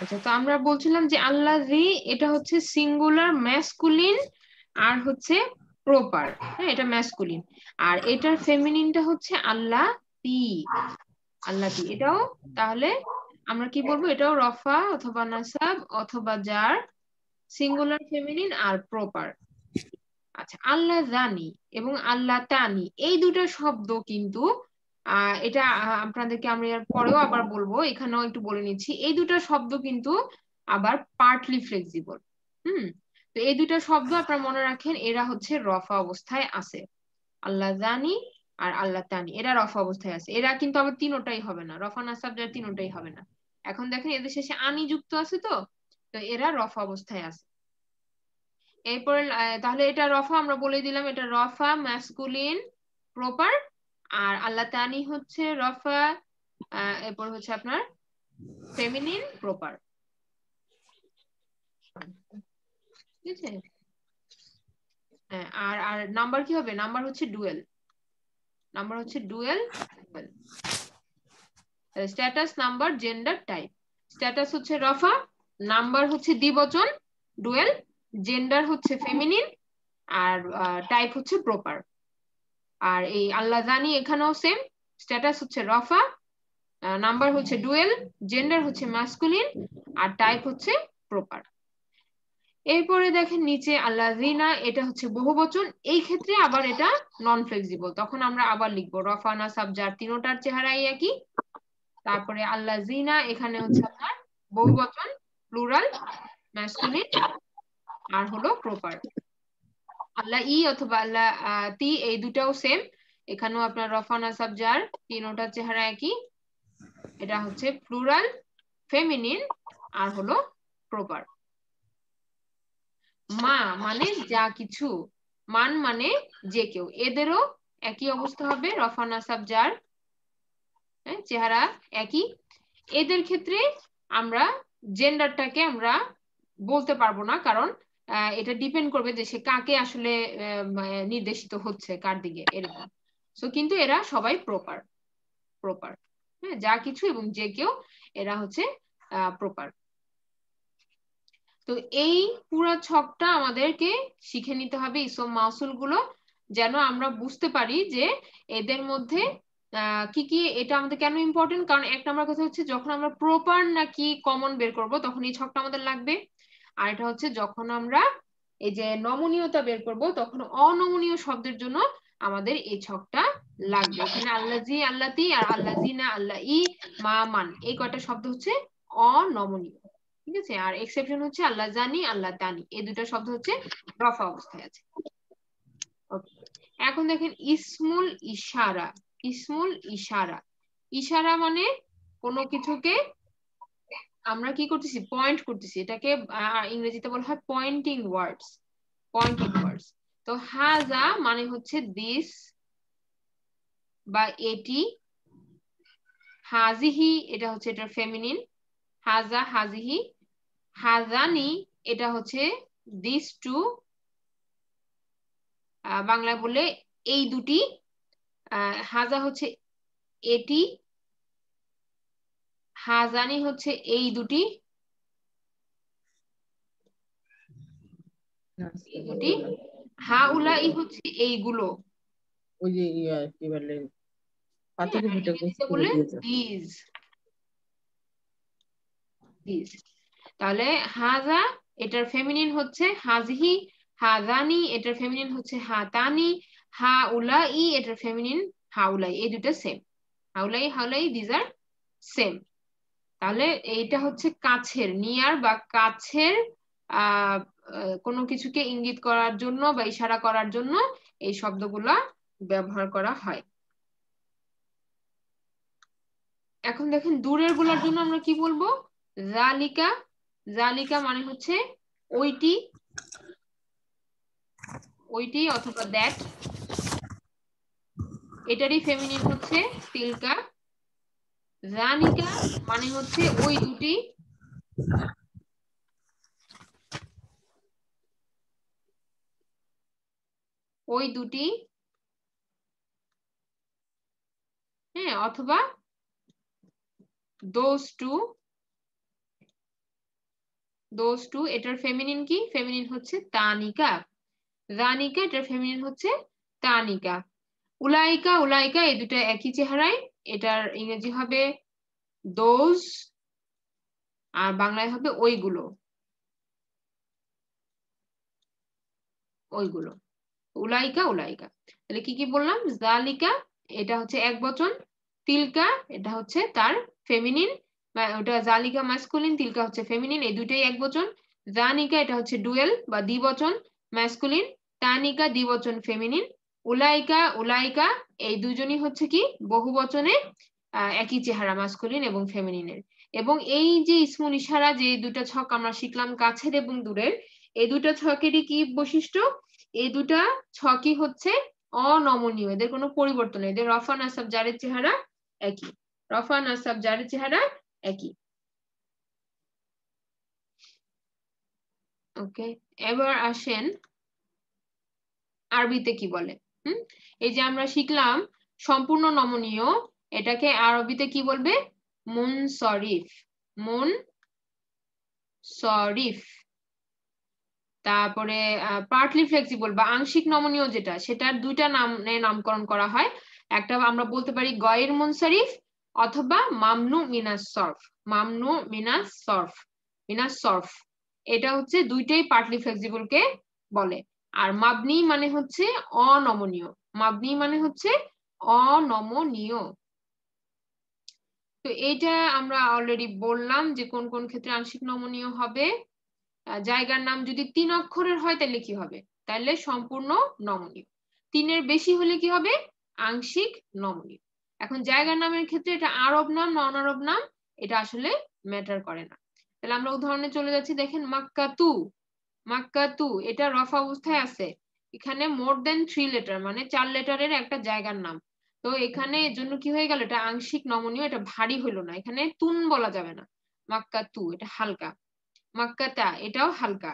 আচ্ছা তো আমরা বলছিলাম যে আল্লাহ এটা হচ্ছে সিঙ্গুলার ম্যাসকুলিন আর হচ্ছে প্রপার, হ্যাঁ এটা ম্যাসকুলিন। আর এটার ফেমিনিনটা হচ্ছে আল্লাহ তি, আল্লাহ তি। এটাও তাহলে আমরা কি বলবো? এটাও রফা অথবা নাসাব অথবা জার, সিঙ্গুলার ফেমিনিন আর প্রপার। আচ্ছা আল্লাহ জানি এবং আল্লাহ তানি এই দুটো শব্দ কিন্তু এটা আপনাদেরকে আমি এর পরেও আবার বলবো, এখানেও একটু বলে নিচ্ছি, এই দুটো শব্দ কিন্তু আবার পার্টলি ফ্লেক্সিবল। তো এই দুটো শব্দ আপনারা মনে রাখেন, এরা হচ্ছে রফা অবস্থায় আছে। আল্লাহ জানি আর আল্লাহ তানি এরা রফা অবস্থায় আছে। এরা কিন্তু আবার তিনোটাই হবে না, রফা নাসাব জার তিনোটাই হবে না। এখন দেখেন এদের শেষে আনি যুক্ত আছে, তো তো এরা রফা অবস্থায় আছে। এরপর তাহলে এটা রফা আমরা বলে দিলাম, এটা রফা ম্যাসকুলিন প্রপার, আর আল্লাহ তানি হচ্ছে রফা, এরপর হচ্ছে আপনার ফেমিনিন প্রপার, ঠিক আছে। আর আর নাম্বার কি হবে? নাম্বার হচ্ছে ডুয়েল, নাম্বার হচ্ছে dual. Status, number, gender, type. Status হচ্ছে রফা, নাম্বার হচ্ছে দ্বিবচন ডুয়েল, জেন্ডার হচ্ছে ফেমিনিন, আর টাইপ হচ্ছে প্রপার। আর এই আল্লাহ জানি এখানেও সেম, স্ট্যাটাস হচ্ছে রফা, নাম্বার হচ্ছে ডুয়েল, জেন্ডার হচ্ছে মাস্কুলিন, আর টাইপ হচ্ছে প্রপার। এরপরে দেখেন নিচে আল্লাহ জিনা, এটা হচ্ছে বহুবচন, এই ক্ষেত্রে আবার এটা নন ফ্লেক্সিবল, তখন আমরা আবার লিখবো রফা নাসাব জার তিনোটার চেহারাই একই। তারপরে আল্লাহ জিনা এখানে হচ্ছে আপনার বহুবচন প্লুরাল ম্যাসকুলিন আর হলো প্রপার। আল্লাহ ই অথবা আল্লাহ তি এই দুটাও সেম, এখানেও আপনার রফা নাসাব জার তিনোটার চেহারা একই, এটা হচ্ছে প্লুরাল ফেমিনিন আর হলো প্রপার। মা মানে যা কিছু, মান মানে যে কেউ, এদেরও একই অবস্থা হবে, রফা নাসাব জার চেহারা একই। এদের ক্ষেত্রে আমরা জেন্ডারটাকে আমরা বলতে পারবো না, কারণ এটা ডিপেন্ড করবে যে সে কাকে আসলে নির্দেশিত হচ্ছে, কার দিকে, এরকম। সো কিন্তু এরা সবাই প্রপার, প্রপার, হ্যাঁ যা কিছু এবং যে কেউ এরা হচ্ছে প্রপার। তো এই পুরো ছকটা আমাদেরকে শিখে নিতে হবে, ইসম মাউসুল গুলো, যেন আমরা বুঝতে পারি যে এদের মধ্যে কি কি। এটা আমাদের কেন ইম্পর্টেন্ট? কারণ এক নম্বর কথা হচ্ছে যখন আমরা প্রপার নাকি কমন বের করব তখন এই ছকটা আমাদের লাগবে। আর এটা হচ্ছে যখন আমরা এই যে নমনীয়তা বের করব তখন অনমনীয় শব্দের জন্য আমাদের এই ছকটা লাগবে। এখানে আল্লাজি, আল্লাতি আর আল্লাজিনা, আল্লাহ ই, মা, মান এই কয়টা শব্দ হচ্ছে অনমনীয়, ঠিক আছে। আর এক্সেপশন হচ্ছে আল্লাহ জানি, আল্লাহ তানি এই দুটো শব্দ হচ্ছে রফা অবস্থায় আছে। এখন দেখেন ইসমুল ইশারা, ইসমুল ইশারা, ইশারা মানে কোনো কিছুকে আমরা কি করতেছি? পয়েন্ট করতেছি, এটাকে ইংরেজিতে বলা হয় পয়েন্টিং ওয়ার্ডস, পয়েন্টিং ওয়ার্ডস। তো হাজা মানে হচ্ছে দিস বা এটি, হাজিহি এটা হচ্ছে এটার ফেমিনিন, হাজা হাজিহি, হাজানি এটা হচ্ছে দিস টু, বাংলায় বলে এই দুটি, হাজা হচ্ছে এটি, হাজানি হচ্ছে এই দুটি, এই দুটি, হাউলাই হচ্ছে এইগুলো, ওই যে কি বলে পাথরে আর ফুটে ইংরেজিতে করে বলে দিয়েছে। These, these. তাহলে হাজা এটার ফেমিনিন হচ্ছে হাজহি, হাজানি এটার ফেমিনিন হচ্ছে হাতানি, হাউলাই এটার ফেমিনিন হাউলাই, এই দুটো সেম, হাউলাই হাউলাই দিজ আর সেম। তাহলে এইটা হচ্ছে কাছের, নিয়ার বা কাছের আহ কোনো কিছুকে ইঙ্গিত করার জন্য বা ইশারা করার জন্য এই শব্দগুলা ব্যবহার করা হয়। এখন দেখেন দূরের গুলার জন্য আমরা কি বলবো? জালিকা, জালিকা মানে হচ্ছে ওইটি, ওইটি অথবা দ্যাট। এটারই ফেমিনিন হচ্ছে তিলকা। জানিকা মানে হচ্ছে ওই দুটি, ওই দুটি, হ্যাঁ, অথবা দোজ টু, দোজ টু এটার ফেমিনিন কি? ফেমিনিন হচ্ছে তানিকা। রানিকা এটার ফেমিনিন হচ্ছে তানিকা। উলাইকা, উলাইকা এই দুটো একই চেহারায়, এটার ইংরেজি হবে দোজ, আর বাংলায় হবে ওইগুলো, ওইগুলো। উলাইকা, উলাইকা। তাহলে কি কি বললাম? জালিকা এটা হচ্ছে এক বচন, তিলকা এটা হচ্ছে তার ফেমিনিন, ওটা জালিকা ম্যাসকুলিন, তিলকা হচ্ছে ফেমিনিন, এই দুইটাই এক বচন। জানিকা এটা হচ্ছে ডুয়েল বা দ্বিবচন ম্যাসকুলিন, তানিকা দ্বিবচন ফেমিনিন, উলাইকা, উলাইকা এই দুজনই হচ্ছে কি বহু বচনে, একই চেহারা ম্যাসকুলিন এবং ফেমিনিনের। এবং এই যে ইসমুল ইশারা যে দুটা ছক আমরা শিখলাম কাছের এবং দূরের, এই দুটা ছকেরই কি বৈশিষ্ট্য? এই দুটা ছকই হচ্ছে অনমনীয়, এদের কোনো পরিবর্তন নেই, এদের রফা নাসাব জারের চেহারা একই, রফা নাসাব জারের চেহারা একই। ওকে, এবার আসেন আরবিতে কি বলে। এই যে আমরা শিখলাম সম্পূর্ণ নমনীয়, এটাকে আরবিতে কি বলবে? মুনসরিফ, মুনসরিফ। তারপরে পার্টলি ফ্লেক্সিবল বা আংশিক নমনীয় যেটা, সেটার দুইটা নামকরণ করা হয়। একটা আমরা বলতে পারি গয়ের মুনসারিফ অথবা মামনু মিনাস সরফ, মামনু মিনাস সরফ, মিনাস সরফ। এটা হচ্ছে দুইটাই পার্টলি ফ্লেক্সিবল কে বলে। আর মাবনি মানে হচ্ছে অনমনীয়, মাবনি মানে হচ্ছে অনমনীয়। তো এইটা আমরা অলরেডি বললাম যে কোন কোন ক্ষেত্রে আংশিক নমনীয় হবে। জায়গার নাম যদি 3 অক্ষরের হয় তাহলে কি হবে? তাহলে সম্পূর্ণ নমনীয়। 3-এর বেশি হলে কি হবে? আংশিক নমনীয়। এখন জায়গার নামের ক্ষেত্রে এটা আরব নাম না অনারব নাম এটা আসলে ম্যাটার করে না। তাহলে আমরা উদাহরণে চলে যাচ্ছি, দেখেন মাক্কাতু, মাক্কাতু এটা রফা অবস্থায় আছে, এখানে মোর দেন 3 লেটার মানে 4 লেটারের একটা জায়গার নাম। তো এখানে এর জন্য কি হয়ে গেল? এটা আংশিক নমনীয়, এটা ভারী হইলো না, এখানে তুন বলা যাবে না। মাক্কাতু এটা হালকা, মাক্কাতা এটাও হালকা,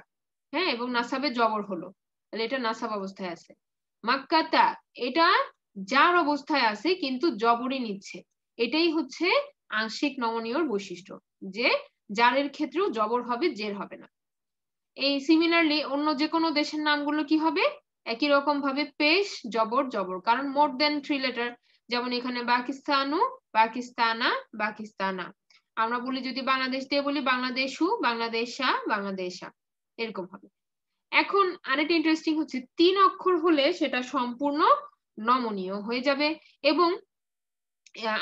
হ্যাঁ, এবং নাসাবে জবর হলো, তাহলে এটা নাসাব অবস্থায় আছে। মাক্কাতা এটা জার অবস্থায় আছে কিন্তু জবরই নিচ্ছে, এটাই হচ্ছে আংশিক নমনীয়র বৈশিষ্ট্য, যে জারের ক্ষেত্রেও জবর হবে, জের হবে না। এই সিমিলারলি অন্য যে কোনো দেশের নামগুলো কি হবে? একই রকম ভাবে পেশ জবর জবর, কারণ মোর দেন 3 লেটার। যেমন এখানে পাকিস্তানু, পাকিস্তানা, পাকিস্তানা। আমরা বলি যদি বাংলাদেশ দিয়ে বলি বাংলাদেশু, বাংলাদেশা, বাংলাদেশা, এরকম হবে। এখন আরেকটা ইন্টারেস্টিং হচ্ছে 3 অক্ষর হলে সেটা সম্পূর্ণ নমনীয় হয়ে যাবে। এবং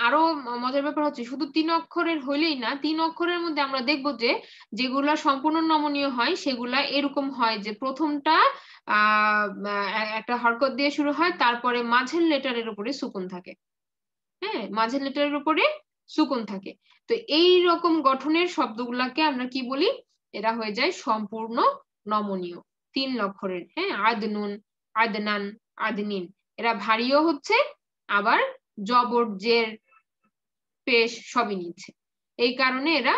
আরো মজার ব্যাপার হচ্ছে শুধু 3 অক্ষরের হইলেই না, 3 অক্ষরের মধ্যে আমরা দেখবো যে যেগুলা সম্পূর্ণ নমনীয় হয় সেগুলা এরকম হয় যে প্রথমটা একটা হরকত দিয়ে শুরু হয়, তারপরে মাঝের লেটারের উপরে সুকুন থাকে, হ্যাঁ, মাঝের লেটারের উপরে সুকুন থাকে। তো এই রকম গঠনের শব্দগুলাকে আমরা কি বলি? এরা হয়ে যায় সম্পূর্ণ নমনীয়, 3 অক্ষরের, হ্যাঁ, আদনুন, আদনান, আদনিন। এরা ভারীও হচ্ছে, আবার জবর জের পেশ সবই নিচ্ছে, এই কারণে এরা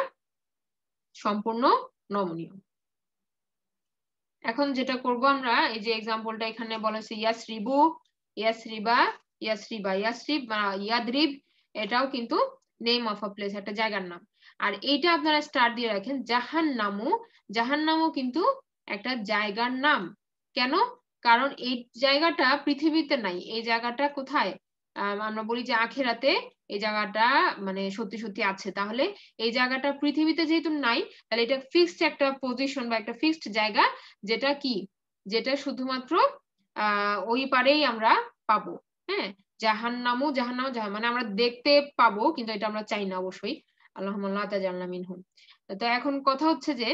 সম্পূর্ণ নমনীয়। এখন যেটা করব আমরা, এই যে এক্সাম্পলটা এখানে বলা হয়েছে ইয়াসরিবু, ইয়াসরিবা, ইয়াসরিবা, ইয়াসরিব বা ইয়াদরিব, এটাও কিন্তু নেম অফ আ প্লেস, একটা জায়গার নাম। আর এইটা আপনারা স্টার দিয়ে রাখেন জাহান্নামু, জাহান্নামু কিন্তু একটা জায়গার নাম। কেন? কারণ এই জায়গাটা পৃথিবীতে নাই, এই জায়গাটা কোথায়? আমরা বলি যে আখিরাতে এই জায়গাটা মানে সত্যি সত্যি আছে। তাহলে এই জায়গাটা পৃথিবীতে যেহেতু নাই, তাহলে এটা ফিক্সড একটা পজিশন বা একটা ফিক্সড জায়গা, যেটা কি, যেটা শুধুমাত্র ওই পারেই আমরা পাবো। হ্যাঁ, জাহান্নামু, জাহান্নামু মানে আমরা দেখতে পাবো, কিন্তু এটা আমরা চাই না অবশ্যই। আল্লাহুম্মা লা তাজালনা মিনহুম। তো এখন কথা হচ্ছে যে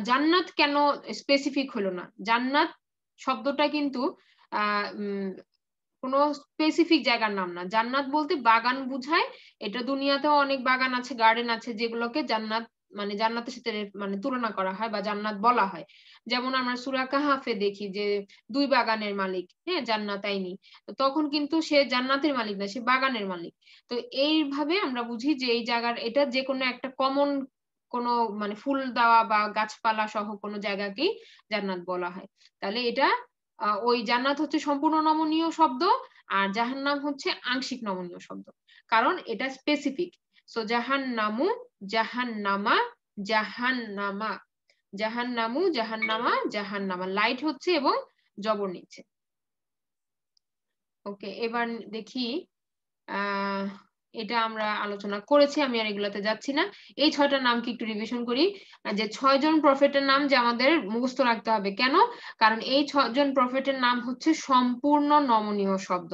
জান্নাত কেন স্পেসিফিক হলো না? জান্নাত শব্দটা কিন্তু কোনো স্পেসিফিক জায়গার নাম না। জান্নাত বলতে বাগান বুঝায়। এটা দুনিয়াতেও অনেক বাগান আছে, গার্ডেন আছে, যেগুলোকে জান্নাত মানে জান্নাতের সাথে মানে তুলনা করা হয় বা জান্নাত বলা হয়। যেমন আমরা সূরা কাহাফে দেখি যে 2 বাগানের মালিক, হ্যাঁ, জান্নাতাইনি, তখন কিন্তু সে জান্নাতের মালিক না, সে বাগানের মালিক। তো এইভাবে আমরা বুঝি যে এই জায়গার, এটা যে কোনো একটা কমন কোনো মানে ফুল দেওয়া বা গাছপালা সহ কোনো জায়গাকেই জান্নাত বলা হয়। তাহলে এটা ওই জান্নাত হচ্ছে সম্পূর্ণ নমনীয় শব্দ, আর জাহান্নাম হচ্ছে আংশিক নমনীয় শব্দ, কারণ এটা স্পেসিফিক। সো জাহান্নামু, জাহান্নামা, জাহান্নামা, জাহান্নামু, জাহান্নামা, জাহান্নামা, লাইট হচ্ছে এবং জবর নিচ্ছে। ওকে, এবার দেখি এটা আমরা আলোচনা করেছি, আমি আর এগুলাতে যাচ্ছি না। এই 6টা নাম কি একটু রিভিশন করি। যে 6 জন প্রফেটের নাম যে আমাদের মুখস্থ রাখতে হবে। কেন? কারণ এই 6 জন প্রফেটের নাম হচ্ছে সম্পূর্ণ নমনীয় শব্দ।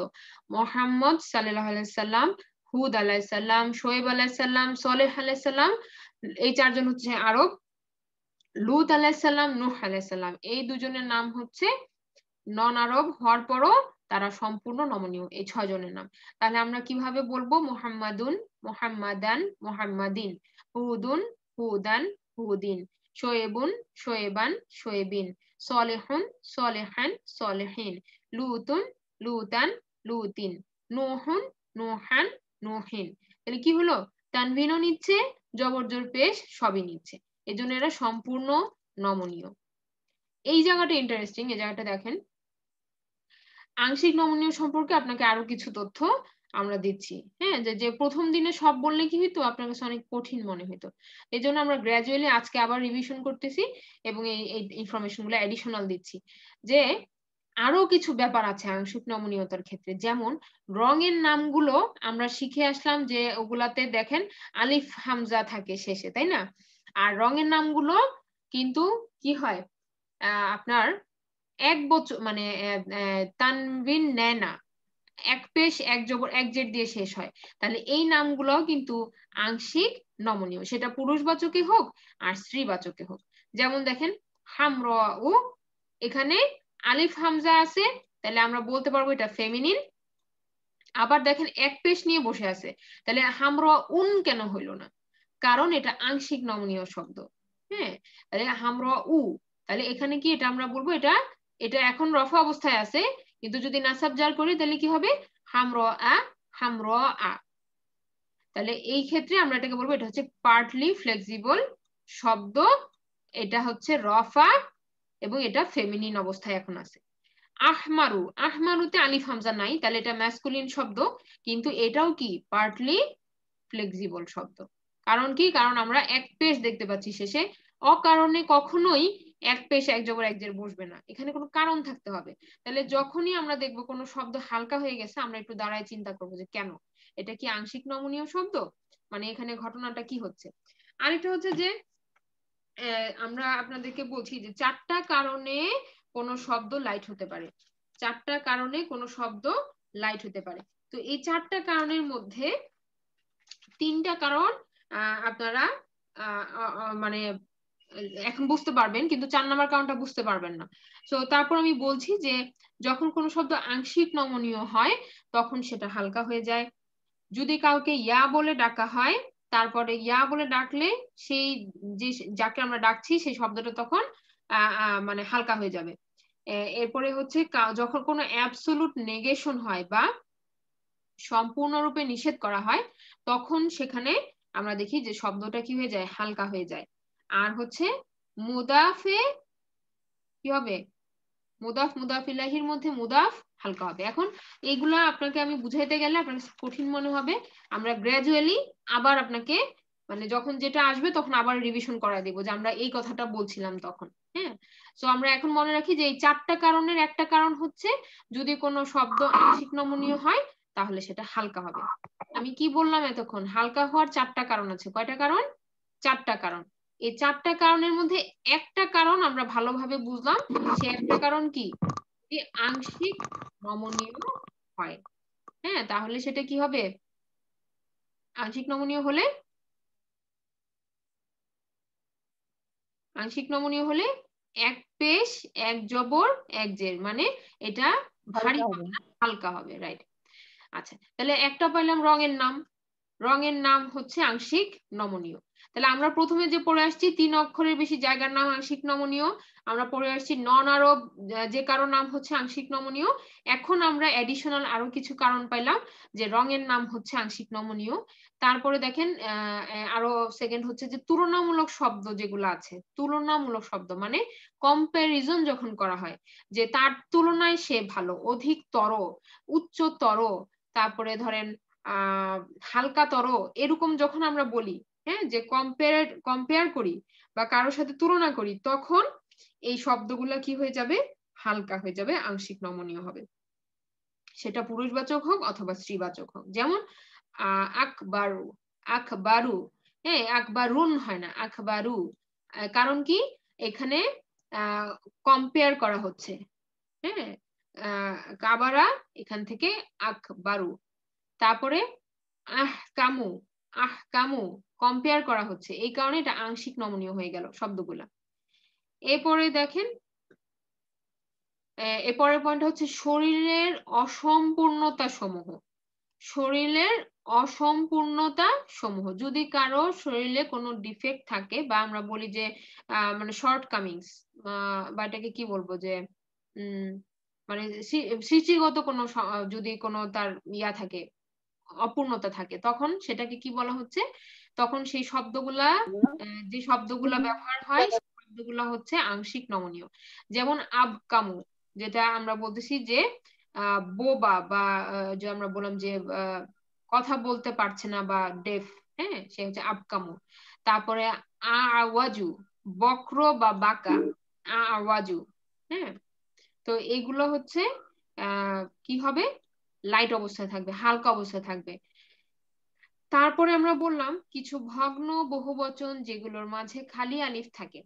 মুহাম্মদ সাল্লাল্লাহু আলাইহি সাল্লাম, হুদ আলাইহিস সালাম, শোয়েব আলাইহিস সালাম, সলেহ আলাইহিস সালাম, এই 4 জন হচ্ছে আরব, লূত আলাইহিস সালাম, নূহ আলাইহিস সালাম, এই দুজনের নাম হচ্ছে নন আরব হওয়ার পরও তারা সম্পূর্ণ নমনীয়, এই 6 জনের নাম। তাহলে আমরা কিভাবে বলবো? মুহাম্মাদুন, মুহাম্মাদান, মুহাম্মাদিন, হুদুন, হুদান, হুদিন, শোয়েবুন, শোয়েবান, শোয়েবিন, সলেহুন, সলেহান, সলেহিন, লুতুন, লুতান, লুতিন, নুহুন, নুহান, নুহিন। তাহলে কি হলো? তানভিনও নিচ্ছে, জবরজোর পেশ সবই নিচ্ছে, এজন্য এরা সম্পূর্ণ নমনীয়। এই জায়গাটা ইন্টারেস্টিং, এই জায়গাটা দেখেন। আংশিক নমনীয় সম্পর্কে আপনাকে আরো কিছু তথ্য আমরা দিচ্ছি। হ্যাঁ, যে প্রথম দিনে সব বললে কি হইতো, আপনার কাছে অনেক কঠিন মনে হইতো। এই জন্য আমরা গ্রাজুয়ালি আজকে আবার রিভিশন করতেছি এবং এই ইনফরমেশন গুলো এডিশনাল দিচ্ছি। যে আরো কিছু ব্যাপার আছে আংশিক নমনীয়তার ক্ষেত্রে, যেমন রঙের নামগুলো আমরা শিখে আসলাম যে ওগুলাতে দেখেন আলিফ হামজা থাকে শেষে, তাই না? আর রঙের নামগুলো কিন্তু কি হয়, আপনার এক বছর মানে তানবিন নেয় না, এক পেশ এক জবর এক জেড দিয়ে শেষ হয়। তাহলে এই নামগুলো কিন্তু আংশিক নমনীয়, সেটা পুরুষবাচকে হোক আর স্ত্রীবাচকে হোক। যেমন দেখেন হামরাউ, এখানে আলিফ হামজা আছে, তাহলে আমরা বলতে পারবো এটা ফেমিনিন। আবার দেখেন এক পেশ নিয়ে বসে আছে, তাহলে হামরাউন কেন হইলো না? কারণ এটা আংশিক নমনীয় শব্দ। হ্যাঁ, তাহলে হামরাউ, তাহলে এখানে কি এটা আমরা বলবো এটা, এটা এখন রফা অবস্থায় আছে, কিন্তু যদি নাসাব জার করি তাহলে কি হবে? হামরাআ, হামরাআ। তাহলে এই ক্ষেত্রে আমরা এটাকে বলবো এটা হচ্ছে পার্টলি ফ্লেক্সিবল শব্দ, এটা হচ্ছে রফা এবং এটা ফেমিনিন অবস্থায় এখন আছে। আহমারু, আহমারুতে আলিফ হামজা নাই, তাহলে এটা ম্যাসকুলিন শব্দ, কিন্তু এটাও কি পার্টলি ফ্লেক্সিবল শব্দ। কারণ কি? কারণ আমরা এক পেশ দেখতে পাচ্ছি শেষে, অকারণে কখনোই এক পেশ এক জবর এক জের বসবে না, এখানে কোনো কারণ থাকতে হবে। তাহলে যখনই আমরা দেখবো কোনো শব্দ হালকা হয়ে গেছে, আমরা একটু দাঁড়ায় চিন্তা করবো যে কেন, এটা কি আংশিক নমনীয় শব্দ, মানে এখানে ঘটনাটা কি হচ্ছে। আরেকটা হচ্ছে যে আমরা আপনাদেরকে বলছি যে 4টা কারণে কোন শব্দ লাইট হতে পারে, 4টা কারণে কোন শব্দ লাইট হতে পারে। তো এই 4টা কারণের মধ্যে 3টা কারণ আপনারা মানে এখন বুঝতে পারবেন, কিন্তু 4 নাম্বার কারণটা বুঝতে পারবেন না। তো তারপর আমি বলছি যে যখন কোন শব্দ আংশিক নমনীয় হয় তখন সেটা হালকা হয়ে যায়। যদি কাউকে ইয়া বলে ডাকা হয়, তারপরে ইয়া বলে ডাকলে সেই যে যাকে আমরা ডাকছি সেই শব্দটা তখন মানে হালকা হয়ে যাবে। এরপরে হচ্ছে যখন কোনো অ্যাবসোলুট নেগেশন হয় বা সম্পূর্ণরূপে নিষেধ করা হয়, তখন সেখানে আমরা দেখি যে শব্দটা কি হয়ে যায়, হালকা হয়ে যায়। আর হচ্ছে মুদাফে কি হবে, মুদাফ মুদাফ ইলাহির মধ্যে মুদাফ হালকা হবে। এখন এইগুলা আপনাকে আমি বুঝাইতে গেলে আপনার কাছে কঠিন মনে হবে, আমরা গ্রাজুয়ালি আবার আপনাকে মানে যখন যেটা আসবে তখন আবার রিভিশন করা দিব যে আমরা এই কথাটা বলছিলাম তখন। হ্যাঁ, তো আমরা এখন মনে রাখি যে এই 4টা কারণের একটা কারণ হচ্ছে যদি কোনো শব্দ আংশিক নমনীয় হয় তাহলে সেটা হালকা হবে। আমি কি বললাম এতক্ষণ, হালকা হওয়ার 4টা কারণ আছে। কয়টা কারণ? 4টা কারণ। এই 4টা কারণের মধ্যে একটা কারণ আমরা ভালোভাবে বুঝলাম, সে একটা কারণ কি, যে আংশিক নমনীয় হয়। হ্যাঁ, তাহলে সেটা কি হবে, আংশিক নমনীয় হলে, আংশিক নমনীয় হলে এক পেশ এক জবর এক জের, মানে এটা ভারী হালকা হবে হবে। না, হালকা হবে। রাইট। আচ্ছা, তাহলে একটা পাইলাম রঙের নাম। রঙের নাম হচ্ছে আংশিক নমনীয়। তাহলে আমরা প্রথমে যে পড়ে আসছি 3 অক্ষরের বেশি জায়গার নাম আংশিক নমনীয়, আমরা পড়ে আসছি নন আরব যে কারো নাম হচ্ছে আংশিক নমনীয়। এখন আমরা এডিশনাল আরো কিছু কারণ পাইলাম যে রঙের নাম হচ্ছে আংশিক নমনীয়। তারপরে দেখেন আরো সেকেন্ড হচ্ছে যে তুলনামূলক শব্দ যেগুলো আছে, তুলনামূলক শব্দ মানে কম্পারিজন যখন করা হয়, যে তার তুলনায় সে ভালো, অধিকতর, উচ্চতর, তারপরে ধরেন হালকাতর, এরকম যখন আমরা বলি, হ্যাঁ, যে কম্পেয়ার করি বা কারোর সাথে তুলনা করি, তখন এই শব্দগুলা কি হয়ে যাবে, হালকা হয়ে যাবে, আংশিক নমনীয় হবে। সেটা পুরুষবাচক হোক অথবা স্ত্রীবাচক হোক। যেমন আকবারু, আকবারু, হ্যাঁ, আকবারুন হয় না, আকবারু। কারণ কি, এখানে কম্পেয়ার করা হচ্ছে। হ্যাঁ, কাবারা এখান থেকে আকবারু। তারপরে কামু, কামু কম্পেয়ার করা হচ্ছে, এই কারণে এটা আংশিক নমনীয় হয়ে গেল শব্দগুলা। এরপরে দেখেন এরপরের পয়েন্ট হচ্ছে শরীরের অসম্পূর্ণতা সমূহ। শরীরের অসম্পূর্ণতা সমূহ, যদি কারো শরীরে কোনো ডিফেক্ট থাকে বা আমরা বলি যে মানে শর্ট কামিংস, বা এটাকে কি বলবো যে মানে সৃষ্টিগত কোনো যদি কোনো তার ইয়া থাকে, অপূর্ণতা থাকে, তখন সেটাকে কি বলা হচ্ছে, তখন সেই শব্দগুলা যে শব্দগুলা ব্যবহার হয় সেই শব্দগুলা হচ্ছে আংশিক নমনীয়। যেমন আবকামু, যেটা আমরা বলতেছি যে বোবা, বা যে আমরা বললাম যে কথা বলতে পারছে না বা ডেফ, হ্যাঁ, সে হচ্ছে আবকামু। তারপরে আওয়াজু, বক্র বা বাঁকা, আওয়াজু। হ্যাঁ, তো এইগুলো হচ্ছে কি হবে, লাইট অবস্থায় থাকবে, হালকা অবস্থায় থাকবে। তারপরে আমরা বললাম কিছু ভগ্ন বহুবচন যেগুলোর মাঝে খালি আলিফ থাকে।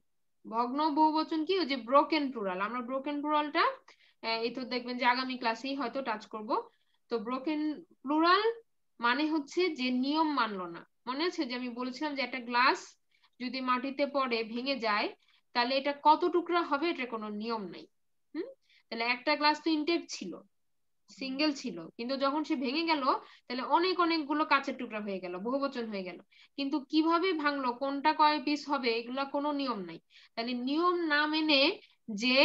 ভগ্ন বহুবচন কি, ওই যে ব্রোকেন প্লুরাল, আমরা ব্রোকেন প্লুরালটা এই তো দেখবেন যে আগামী ক্লাসেই হয়তো টাচ করব। তো ব্রোকেন প্লুরাল মানে হচ্ছে যে নিয়ম মানলো না। মনে আছে যে আমি বলেছিলাম যে একটা গ্লাস যদি মাটিতে পড়ে ভেঙে যায় তাহলে এটা কত টুকরা হবে, এটা কোনো নিয়ম নাই। তাহলে একটা গ্লাস তো ইনটেক ছিল, সিঙ্গেল ছিল, কিন্তু যখন সে ভেঙে গেল তাহলে অনেক অনেকগুলো কাঁচের টুকরা হয়ে গেল, বহুবচন হয়ে গেল। কিন্তু কিভাবে ভাঙলো, কোনটা কয় পিস হবে, এগুলা কোনো নিয়ম নাই। তাহলে নিয়ম না মেনে যে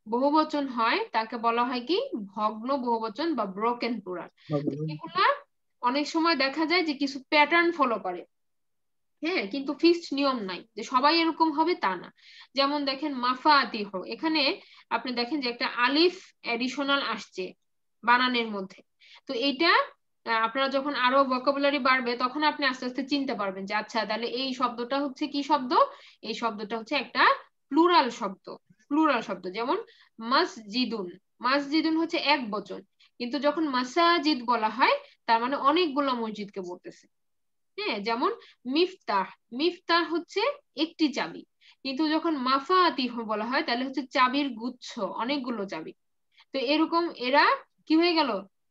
বহুবচন হয় তাকে বলা হয় কি, ভগ্ন বহুবচন বা ব্রোকেন প্লুরাল। এগুলা অনেক সময় দেখা যায় যে কিছু প্যাটার্ন ফলো করে, হ্যাঁ, কিন্তু ফিক্সড নিয়ম নাই যে সবাই এরকম হবে তা না। যেমন দেখেন মাফাতিহ, এখানে আপনি দেখেন যে একটা আলিফ এডিশনাল আসছে বানানের মধ্যে। তো এইটা আপনারা যখন আরো ভোকাবুলারি বাড়বে তখন আপনি আস্তে আস্তে চিনতে পারবেন যে আচ্ছা তাহলে এই শব্দটা হচ্ছে কি শব্দ, এই শব্দটা হচ্ছে একটা প্লুরাল শব্দ। প্লুরাল শব্দ যেমন মসজিদুন, মসজিদুন হচ্ছে এক বচন, কিন্তু যখন মাসাজিদ বলা হয় তার মানে অনেকগুলো মসজিদকে বলতেছে। হ্যাঁ, যেমন মিফতাহ, মিফতাহ হচ্ছে একটি চাবি, কিন্তু যখন মাফাতিহ বলা হয় তাহলে হচ্ছে চাবির গুচ্ছ, অনেকগুলো চাবি। তো এরকম এরা কি হয়ে গেল,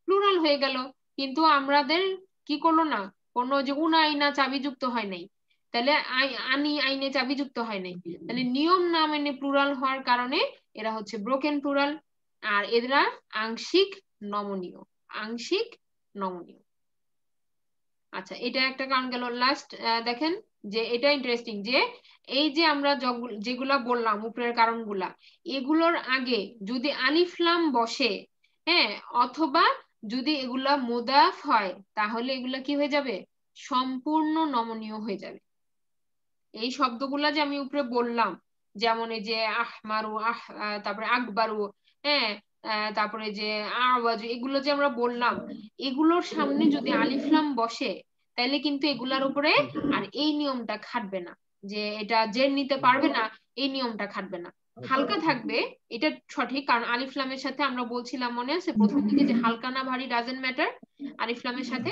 প্লুরাল হয়ে গেল, কিন্তু আমাদের কি করলো না, কোনো যে উনা আইনা চাবি যুক্ত হয় নাই, তাহলে আনি আইনে চাবি যুক্ত হয় নাই, তাহলে নিয়ম না মেনে প্লুরাল হওয়ার কারণে এরা হচ্ছে ব্রোকেন প্লুরাল। আর এরা আংশিক নমনীয়, আংশিক নমনীয়। আচ্ছা, এটা একটা কারণ গেল। লাস্ট দেখেন যে এটা ইন্টারেস্টিং যে এই যে আমরা যেগুলা বললাম উপরের কারণগুলা, এগুলোর আগে যদি আলিফ লাম বসে, হ্যাঁ, অথবা যদি এগুলা মুদাফ হয় তাহলে এগুলা কি হয়ে যাবে, সম্পূর্ণ নমনীয় হয়ে যাবে। এই শব্দগুলা যে আমি উপরে বললাম যেমন এই যে আহমারু তারপরে আকবারু, হ্যাঁ, তারপরে যে আওয়াজু, এগুলো যে আমরা বললাম, এগুলোর সামনে যদি আলিফ লাম বসে তাহলে কিন্তু এগুলার উপরে আর এই নিয়মটা খাটবে না, যে এটা জের নিতে পারবে না, এই নিয়মটা খাটবে না, হালকা থাকবে। এটা সঠিক, কারণ আলিফ লামের সাথে আমরা বলছিলাম মনে আছে প্রথম দিকে যে হালকা না ভারী ডাজেন্ট ম্যাটার আলিফ লামের সাথে।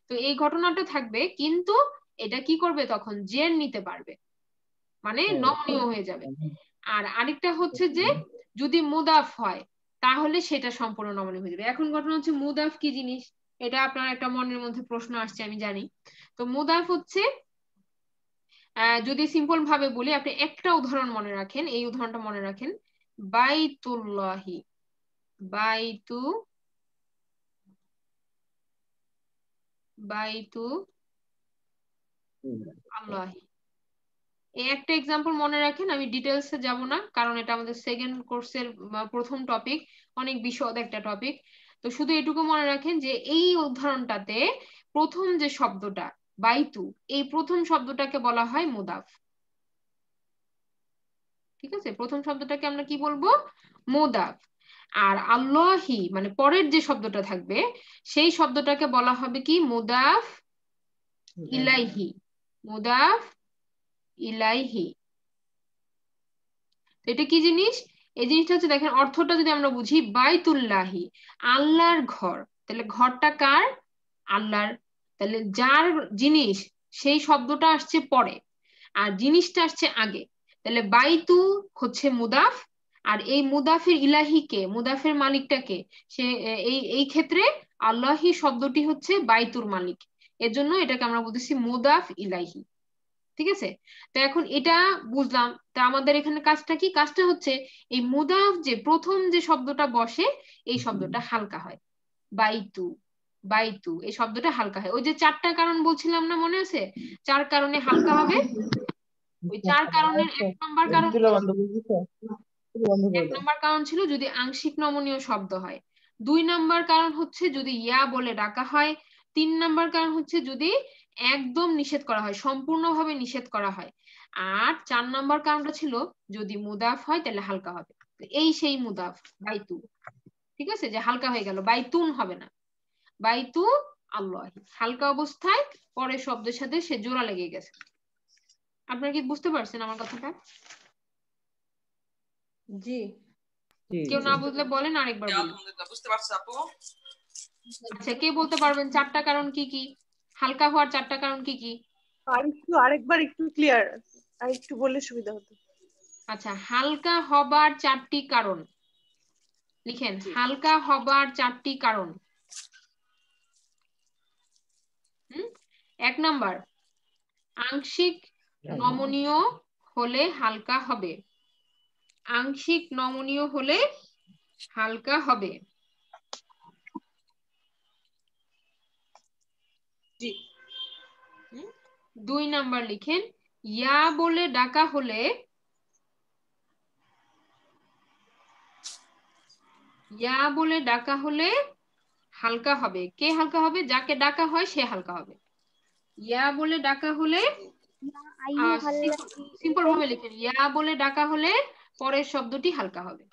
তো এই ঘটনাটা থাকবে, কিন্তু এটা কি করবে তখন জের নিতে পারবে, মানে নমনীয় হয়ে যাবে। আর আরেকটা হচ্ছে যে যদি মুদাফ হয় তাহলে সেটা সম্পূর্ণ নমনীয় হয়ে যাবে। এখন ঘটনা হচ্ছে মুদাফ কি জিনিস, এটা আপনার একটা মনের মধ্যে প্রশ্ন আসছে আমি জানি। তো মুদাফ হচ্ছে, যদি সিম্পল ভাবে বলি, আপনি একটা উদাহরণ মনে রাখেন, এই উদাহরণটা মনে রাখেন, বাইতুল্লাহি, বাইতু বাইতু আল্লাহি, এই একটা এক্সাম্পল মনে রাখেন। আমি ডিটেলসে যাব না, কারণ এটা আমাদের সেকেন্ড কোর্সের প্রথম টপিক, অনেক বিশদ একটা টপিক। তো শুধু এটুকু মনে রাখেন যে এই উদাহরণটাতে প্রথম যে শব্দটা বাইতু, এই প্রথম শব্দটাকে বলা হয় মুদাফ। ঠিক আছে, প্রথম শব্দটাকে আমরা কি বলবো? মুদাফ। আর আল্লাহি মানে পরের যে শব্দটা থাকবে সেই শব্দটাকে বলা হবে কি? মুদাফ ইলাইহি, মুদাফ ইলাইহি। তো এটা কি জিনিস? এই জিনিসটা হচ্ছে, দেখেন অর্থটা যদি আমরা বুঝি, বাইতুল্লাহি আল্লাহর ঘর, তাহলে ঘরটা কার? আল্লাহর। তাহলে যার জিনিস সেই শব্দটা আসছে পরে আর জিনিসটা আসছে আগে, তাহলে বাইতু হচ্ছে মুদাফ, আর এই মুদাফের ইলাহিকে, মুদাফের মালিকটাকে, সে এই এই ক্ষেত্রে আল্লাহি শব্দটি হচ্ছে বাইতুর মালিক, এজন্য এটাকে আমরা বলতেছি মুদাফ ইলাহি। ঠিক আছে, তো এখন এটা বুঝলাম। তা আমাদের এখানে কাজটা কি? কাজটা হচ্ছে এই মুদাফ যে প্রথম যে শব্দটা বসে এই শব্দটা হালকা হয়। বাইতু, বাইতু এই শব্দটা হালকা হয়। ওই যে চারটা কারণ বলছিলাম না, মনে আছে? চার কারণে হালকা হবে। ওই চার কারণের এক নম্বর কারণ, এক নম্বর কারণ ছিল যদি আংশিক নমনীয় শব্দ হয়, দুই নম্বর কারণ হচ্ছে যদি ইয়া বলে ডাকা হয়, তিন নম্বর কারণ হচ্ছে যদি একদম নিষেধ করা হয়, সম্পূর্ণভাবে নিষেধ করা হয়, আর চার নম্বর কারণটা ছিল যদি মুদাফ হয় তাহলে হালকা হবে। তো এই সেই মুদাফ বাইতু। ঠিক আছে, যে হালকা হয়ে গেল, বাইতুন হবে না, বাইতু আল্লাহ, হালকা অবস্থায় পরের শব্দের সাথে সে জোড়া লেগে গেছে। আপনারা কি বুঝতে পারছেন আমার কথাটা? জি কেউ না বুঝলে বলেন, আরেকবার বলি। বুঝতে পারছো আপু? আচ্ছা, কে বলতে পারবেন চারটা কারণ কি কি? হালকা হওয়ার চারটা কারণ কি কি? আরেকবার একটু ক্লিয়ার আর একটু বললে সুবিধা হতো। আচ্ছা, হালকা হবার চারটি কারণ লিখেন, হালকা হবার চারটি কারণ। এক নাম্বার, আংশিক নমনীয় হলে হালকা হবে, আংশিক নমনীয় হলে হালকা হবে। দুই নাম্বার লিখেন, ইয়া বলে ডাকা হলে, ইয়া বলে ডাকা হলে হালকা হবে। কে হালকা হবে? যাকে ডাকা হয় সে হালকা হবে। ইয়া বলে ডাকা হলে, সিম্পল ভাবে লিখেন, ইয়া বলে ডাকা হলে পরের শব্দটি হালকা হবে।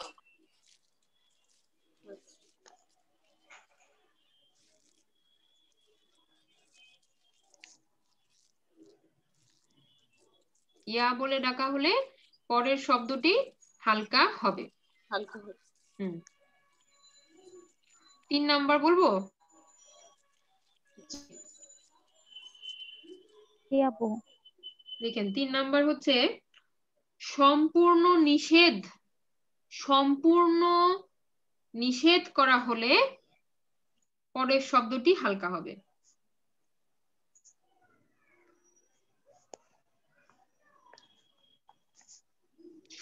ইয়া বলে ডাকা হলে পরের শব্দটি হালকা হবে। তিন নাম্বার বলবো? দেখেন, তিন নাম্বার হচ্ছে সম্পূর্ণ নিষেধ, সম্পূর্ণ নিষেধ করা হলে পরের শব্দটি হালকা হবে।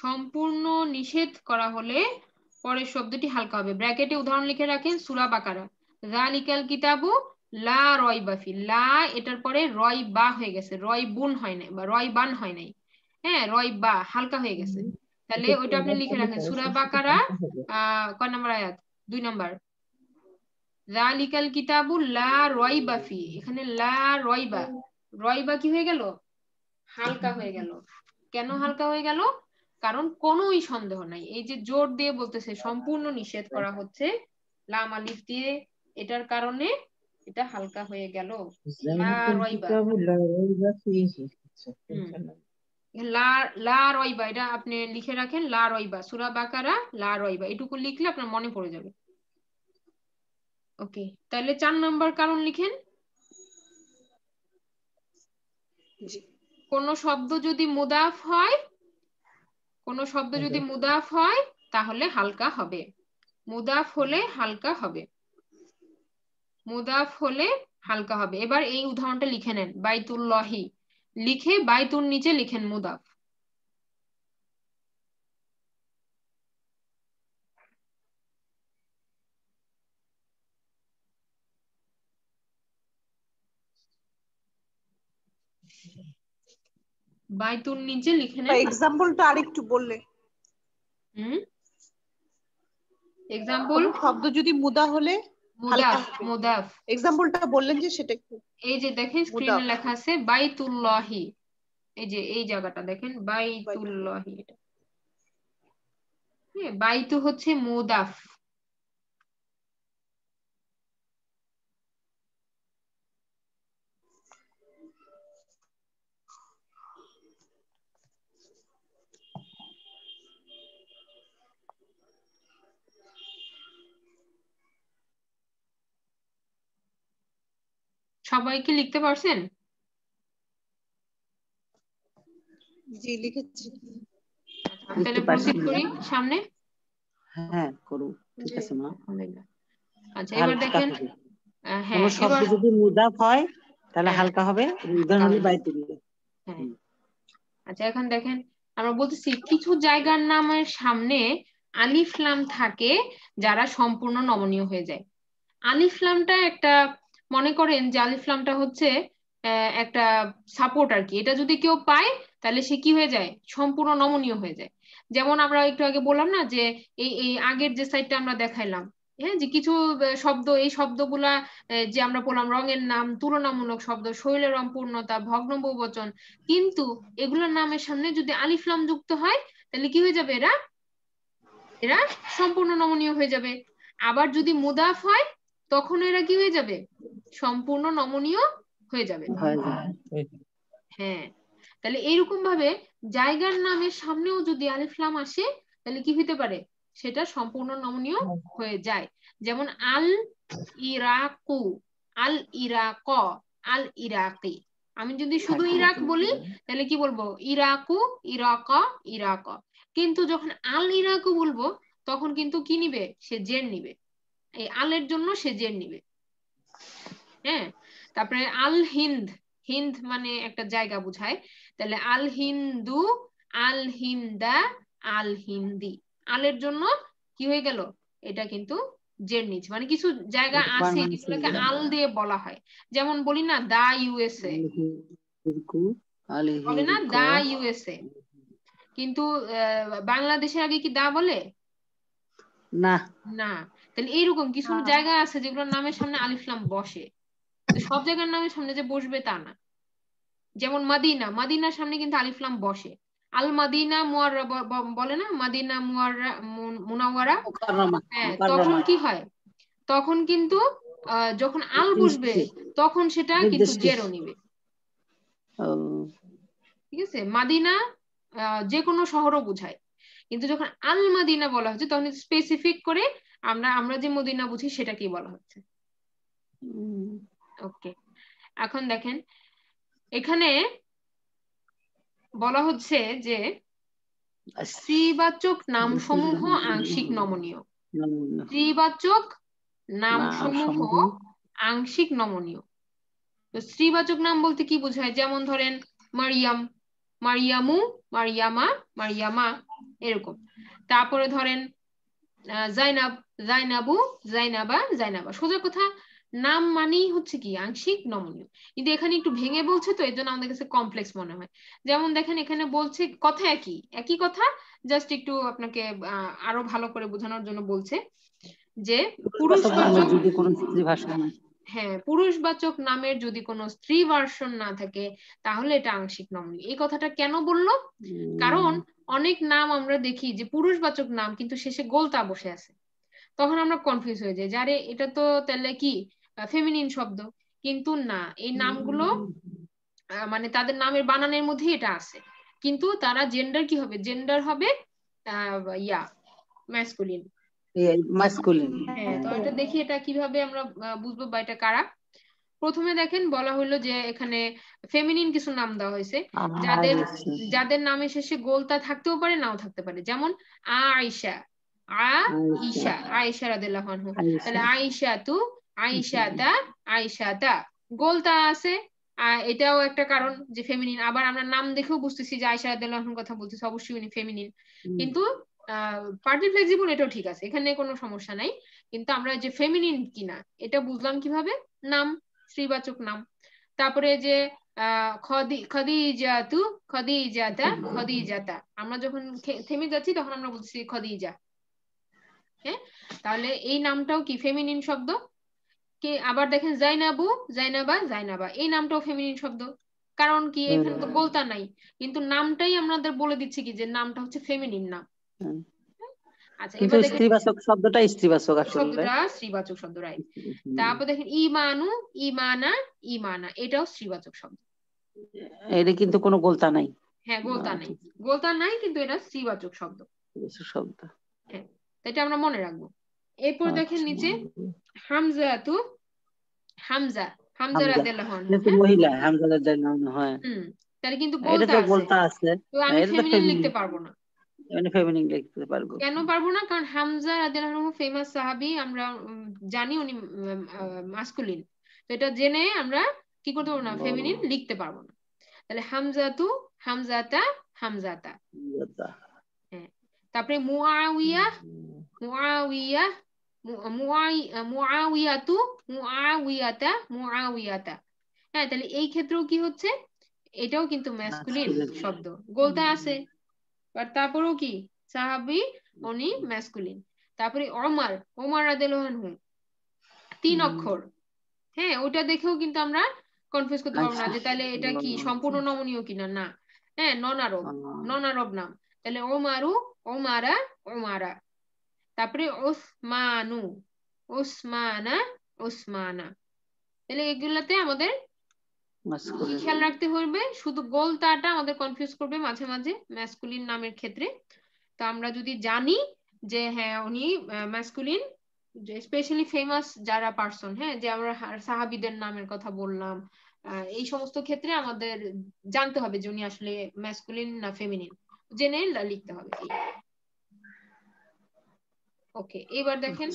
সম্পূর্ণ নিষেধ করা হলে পরের শব্দটি হালকা হবে। ব্র্যাকেটে উদাহরণ লিখে রাখেন, সূরা বাকারা, যালিকাল কিতাবু লা রাইবা ফি, লা এটার পরে রয় বা হয়ে গেছে, রয় বুন হয় নাই বা রয় বান হয় নাই, হ্যাঁ, রয় বা হালকা হয়ে গেছে, তাহলে ওইটা আপনি লিখে রাখেন। সূরা বাকারা কয় নম্বর আয়াত? 2 নম্বর। যালিকাল কিতাবু লা রাইবা ফি, এখানে লা রাইবা, রাইবা কি হয়ে গেল? হালকা হয়ে গেল। কেন হালকা হয়ে গেল? কারণ কোনোই সন্দেহ নাই, এই যে জোর দিয়ে বলতেছে সম্পূর্ণ নিষেধ করা হচ্ছে লাম আলিফ দিয়ে, এটার কারণে এটা হালকা হয়ে গেল। লা রয়বা, লা লা রয়বা, এটা আপনি লিখে রাখেন, লা রয়বা, সূরা বাকারা লা রয়বা, এটুকু লিখলে আপনার মনে পড়ে যাবে। ওকে, তাহলে 4 নম্বর কারণ লিখেন। কোন শব্দ যদি মুদাফ হয়, কোন শব্দ যদি মুদাফ হয় তাহলে হালকা হবে, মুদাফ হলে হালকা হবে, মুদাফ হলে হালকা হবে। এবার এই উদাহরণটা লিখে নেন, বাইতুল্লাহি, লিখে বাইতুর নিচে লিখেন মুদাফ। বাইতুর নিচে লিখে নেন। এক্সাম্পলটা আরেকটু বললে। এক্সাম্পল, শব্দ যদি মুদা হলে মুদাফ, মুদাফ, এক্সাম্পলটা বললেন যে সেটা একটু। এই যে দেখেন স্ক্রিনে লেখা আছে বাইতুল্লাহি, এই যে এই জায়গাটা দেখেন বাইতুল্লাহি, এটা হ্যাঁ, বাইতু হচ্ছে মুদাফ। সবাই কি লিখতে পারছেন? জি লিখেছি। আমি তাহলে প্রসিড করি সামনে। হ্যাঁ করুন, ঠিক আছে মা। আলহামদুলিল্লাহ। আচ্ছা এবার দেখেন, হ্যাঁ কোন শব্দ এবার, যদি মুদাফ হয় তাহলে হ্যাঁ, হালকা হবে, উদাহরণ হলো বাইতুল্লাহ। হ্যাঁ। আচ্ছা এখন দেখেন, আমরা বলতেছি কিছু জায়গার নামের সামনে আলিফ লাম থাকে যারা সম্পূর্ণ নমনীয় হয়ে যায়। আলিফ লামটা একটা, মনে করেন যে আলিফ লামটা হচ্ছে একটা সাপোর্ট আর কি, এটা যদি কেউ পায় তাহলে সে কি হয়ে যায়, সম্পূর্ণ নমনীয় হয়ে যায়। যেমন আমরা একটু আগে বললাম না যে এই এই আগের যে সাইডটা আমরা দেখাইলাম, হ্যাঁ, যে কিছু শব্দ, এই শব্দগুলা যে আমরা বললাম রঙের নাম, তুলনামূলক শব্দ, শৈলের রং, পূর্ণতা, ভগ্ন বহুবচন, কিন্তু এগুলোর নামের সামনে যদি আলিফ লাম যুক্ত হয় তাহলে কি হয়ে যাবে, এরা এরা সম্পূর্ণ নমনীয় হয়ে যাবে। আবার যদি মুদাফ হয় তখন এরা কি হয়ে যাবে, সম্পূর্ণ নমনীয় হয়ে যাবে। হ্যাঁ, তাহলে এইরকম ভাবে জায়গার নামের সামনেও যদি আলিফ লাম আসে তাহলে কি হতে পারে, সেটা সম্পূর্ণ নমনীয় হয়ে যায়। যেমন আল ইরাকু, আল ইরাক, আল ইরাকি। আমি যদি শুধু ইরাক বলি তাহলে কি বলবো, ইরাকু, ইরাক, ইরাক। কিন্তু যখন আল ইরাকু বলবো তখন কিন্তু কি নিবে, সে জের নিবে, এই আলের জন্য সে জের নিবে। হ্যাঁ, তারপরে আল হিন্দ, হিন্দ মানে একটা জায়গা বোঝায়, তাহলে আল হিন্দু, আল হিন্দা, আল হিন্দি, আলের জন্য কি হয়ে গেল, এটা কিন্তু জের নিচ্ছে, মানে কিছু জায়গা আছে যেগুলোকে আল দিয়ে বলা হয়। যেমন বলি না দা ইউএসএ, বলে না দা ইউএসএ, কিন্তু বাংলাদেশের আগে কি দা বলে না, না। তাহলে এইরকম কিছু জায়গা আছে যেগুলোর নামের সামনে আলিফ লাম বসে, সব জায়গার নামের সামনে যে বসবে তা না। যেমন মাদিনা, মাদিনার সামনে কিন্তু আলিফ লাম বসে, আল মাদিনা মুয়াররা বলে না, মাদিনা মুয়াররা মুনাওয়ারা, হ্যাঁ, তখন কি হয়, তখন কিন্তু যখন আল বসবে তখন সেটা কিন্তু জেরও নিবে। ঠিক আছে, মাদিনা যে কোনো শহরও বোঝায়, কিন্তু যখন আল মাদিনা বলা হচ্ছে তখন স্পেসিফিক করে আমরা যে মদিনা বুঝি সেটাকেই বলা হচ্ছে। ওকে, এখন দেখেন এখানে বলা হচ্ছে যে স্ত্রীবাচক নামসমূহ আংশিক নমনীয়, স্ত্রীবাচক নামসমূহ আংশিক নমনীয়। তো স্ত্রীবাচক নাম বলতে কি বোঝায়, যেমন ধরেন মারিয়াম, মারিয়ামু, মারিয়ামা, মারিয়ামা, এরকম। তারপরে ধরেন জাইনাব, জাইনাবু, জাইনাবা, জাইনাবা। সোজা কথা, নাম মানেই হচ্ছে কি আংশিক নমনীয়, কিন্তু এখানে একটু ভেঙে বলছে তো এর জন্য আমাদের কাছে কমপ্লেক্স মনে হয়। যেমন দেখেন এখানে বলছে কথা একই, একই কথা, জাস্ট একটু আপনাকে আরো ভালো করে বোঝানোর জন্য বলছে যে পুরুষবাচক, হ্যাঁ, পুরুষবাচক নামের যদি কোনো স্ত্রী ভার্সন না থাকে তাহলে এটা আংশিক নমনীয়। এই কথাটা কেন বললো? কারণ অনেক নাম আমরা দেখি যে পুরুষবাচক নাম কিন্তু শেষে গোলতা বসে আছে, তখন আমরা কনফিউজ হয়ে যাই, যারে এটা তো তাহলে কি ফেমিনিন শব্দ, কিন্তু না, এই নামগুলো মানে তাদের নামের বানানের মধ্যে এটা আছে, কিন্তু তারা জেন্ডার কি হবে, জেন্ডার হবে ইয়া ম্যাসকুলিন। মাস্কুলিন। হ্যাঁ, তো এটা দেখি এটা কিভাবে আমরা বুঝবো বা এটা কারা। প্রথমে দেখেন বলা হলো যে এখানে ফেমিনিন কিছু নাম দেওয়া হয়েছে যাদের যাদের নামের শেষে গোলতা থাকতেও পারে নাও থাকতে পারে, যেমন আয়েশা, আয়েশা রাদিয়াল্লাহু আনহা, তাহলে আয়েশা তু, আয়েশা দা, আয়েশা দা, গোলতা আছে। এটাও একটা কারণ যে ফেমিনিন। আবার আমরা নাম দেখেও বুঝতেছি যে আয়েশা রাদিয়াল্লাহু আনহার কথা বলতেছি, অবশ্যই উনি ফেমিনিন। কিন্তু পার্টিল ফ্লেক্সিবল এটাও ঠিক আছে, এখানে কোনো সমস্যা নাই। কিন্তু আমরা যে ফেমিনিন কিনা এটা বুঝলাম কিভাবে, নাম, স্ত্রীবাচক নাম। তারপরে যে খদিজাতু, খদিজাতা, খদিজাতা, আমরা যখন থেমে যাচ্ছি তখন আমরা বলছি খদিজা। হ্যাঁ, তাহলে এই নামটাও কি ফেমিনিন শব্দ। কে আবার দেখেন জাইনাবু, জাইনাবা, জাইনাবা, এই নামটাও ফেমিনিন শব্দ। কারণ কি, এখানে তো গোলতা নাই, কিন্তু নামটাই আমাদের বলে দিচ্ছে কি যে নামটা হচ্ছে ফেমিনিন নাম। আচ্ছা, কিন্তু এবার দেখেন স্ত্রীবাচক শব্দটা স্ত্রীবাচক আসলে, শব্দটা স্ত্রীবাচক শব্দ, রাইট। তারপর দেখেন ইমানু, ইমানা, ইমানা, এটাও স্ত্রীবাচক শব্দ। এটা কিন্তু কোনো গোলতা নাই। হ্যাঁ, গোলতা নাই, গোলতা নাই, কিন্তু এটা স্ত্রীবাচক শব্দ। শব্দ, হ্যাঁ, এটা আমরা মনে রাখবো। এরপর দেখেন নিচে হামজাতু, হামজা, হামজা রাদিয়াল্লাহু আনহু, মহিলা হামজা রাদিয়াল্লাহু আনহু, হ্যাঁ, তাহলে কিন্তু এটা তো গোলতা আছে, তো আমি এটা তো ফেমিনিন লিখতে পারবো না। মানে ফেমিনিন লিখতে পারবো। কেন পারবো না? কারণ হামজা রাদিয়াল্লাহু আনহু ফেমাস সাহাবী, আমরা জানি উনি মাসকুলিন, তো এটা জেনে আমরা কি করতে পারবো না, ফেমিনিন লিখতে পারবো না। তাহলে হামজাতু, হামজাতা, হামজাতা। হ্যাঁ, তারপরে মুআউইয়া, মুআউইয়া, মুআউইয়াতু, মুআউইয়াতা, মুআউইয়াতা। হ্যাঁ, তাহলে এই ক্ষেত্রেও কি হচ্ছে, এটাও কিন্তু ম্যাসকুলিন শব্দ, গোলতা আছে, বাট তারপরেও কি সাহাবী, উনি ম্যাসকুলিন। তারপরে ওমর, ওমর রাদিয়াল্লাহু আনহু, 3 অক্ষর। হ্যাঁ, ওটা দেখেও কিন্তু আমরা কনফিউজ করতে পারবো না যে তাহলে এটা কি সম্পূর্ণ নমনীয় কিনা, না। হ্যাঁ, নন আরব, নন আরব নাম। তাহলে ওমারু, ওমারা, ওমারা। তারপরে ওসমানু, ওসমানা, ওসমানা। তাহলে এগুলাতে আমাদের কি খেয়াল রাখতে হবে, শুধু গোলতাটা আমাদের কনফিউজ করবে মাঝে মাঝে ম্যাসকুলিন নামের ক্ষেত্রে। তো আমরা যদি জানি যে হ্যাঁ উনি ম্যাসকুলিন, স্পেশালি ফেমাস যারা পারসন, হ্যাঁ, যে আমরা সাহাবীদের নামের কথা বললাম, এই সমস্ত ক্ষেত্রে আমাদের জানতে হবে যে উনি আসলে ম্যাসকুলিন না ফেমিনিন, জেনে লিখতে হবে। ওকে, এবার দেখেন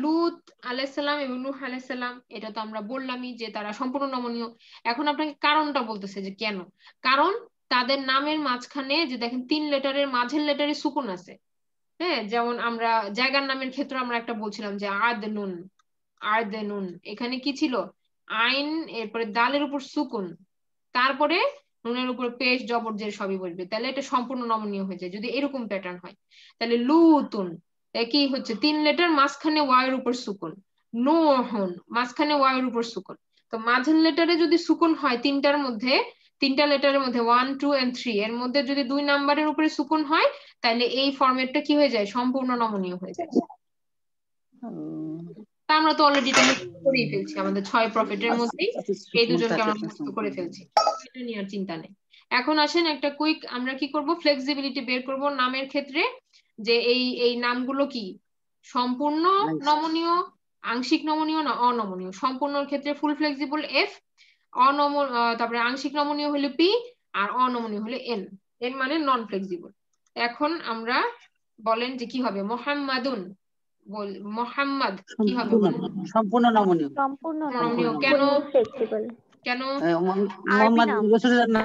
লুত আলাইসাল্লাম এবং নূহ আলাইসাল্লাম, এটা তো আমরা বললামই যে তারা সম্পূর্ণ নমনীয়। এখন আপনাকে কারণটা বলতেছে যে কেন। কারণ তাদের নামের মাঝখানে যে দেখেন 3 লেটারের মাঝের লেটারে সুকুন আছে। হ্যাঁ, যেমন আমরা জায়গার নামের ক্ষেত্রে আমরা একটা বলছিলাম যে আদনুন, আরদেনুন, এখানে কি ছিল, আইন, এরপরে দালের উপর সুকুন, তারপরে নুনের উপর পেশ জবর জের সবই বসবে, তাহলে এটা সম্পূর্ণ নমনীয় হয়ে যায় যদি এরকম প্যাটার্ন হয়। তাহলে লুতুন কি হচ্ছে, 3 লেটার মাঝখানে ওয়াইয়ের উপর সুকুন, নোহন মাঝখানে ওয়াইয়ের উপর সুকুন। তো মাঝের লেটারে যদি সুকুন হয় তিনটার মধ্যে, 3টা লেটারের মধ্যে 1, 2 and 3 এর মধ্যে যদি 2 নাম্বারের উপরে সুকুন হয়, তাহলে এই ফরম্যাটটা কি হয়ে যায়, সম্পূর্ণ নমনীয় হয়ে যায়। তা আমরা তো অলরেডি এটা করেই ফেলছি, আমাদের 6 প্রফিটের মধ্যেই এই দুজনকে আমরা মুক্ত করে ফেলছি, এটা নিয়ে আর চিন্তা নেই। এখন আসেন একটা কুইক আমরা কি করব, ফ্লেক্সিবিলিটি বের করব নামের ক্ষেত্রে, যে এই নামগুলো কি সম্পূর্ণ নমনীয়, আংশিক নমনীয় না অনমনীয়। সম্পূর্ণর ক্ষেত্রে ফুল ফ্লেক্সিবল এফ, তারপরে আংশিক নমনীয় হলে পি, আর অনমনীয় হলে এন, এন মানে নন ফ্লেক্সিবল। এখন আমরা বলেন যে কি হবে, মোহাম্মাদুন, মোহাম্মদ কি হবে, সম্পূর্ণ নমনীয়, সম্পূর্ণ নমনীয়। কেন, ফ্লেক্সিবল, কেন, মোহাম্মদ রাসূলের নাম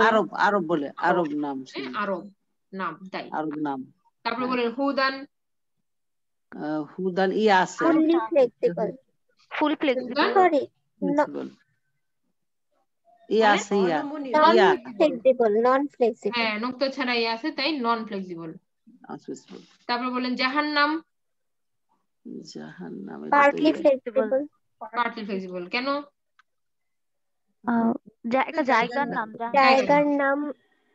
আরব, আরব বলে, আরব নাম, আরব নাম, তাই আরব নাম। তারপরে বলেন হুদান, হুদান ই আছে, fully flexible, full flexible, sorry ই আছে, নন ফ্লেক্সিবল, নন ফ্লেক্সিবল, হ্যাঁ নুক্তা ছাড়া ই আছে, তাই নন ফ্লেক্সিবল। তারপর বলেন জাহান্নাম, জাহান্নাম পার্টলি ফ্লেক্সিবল, পার্টলি ফ্লেক্সিবল কেন? একটা জায়গার নাম জায়গার নাম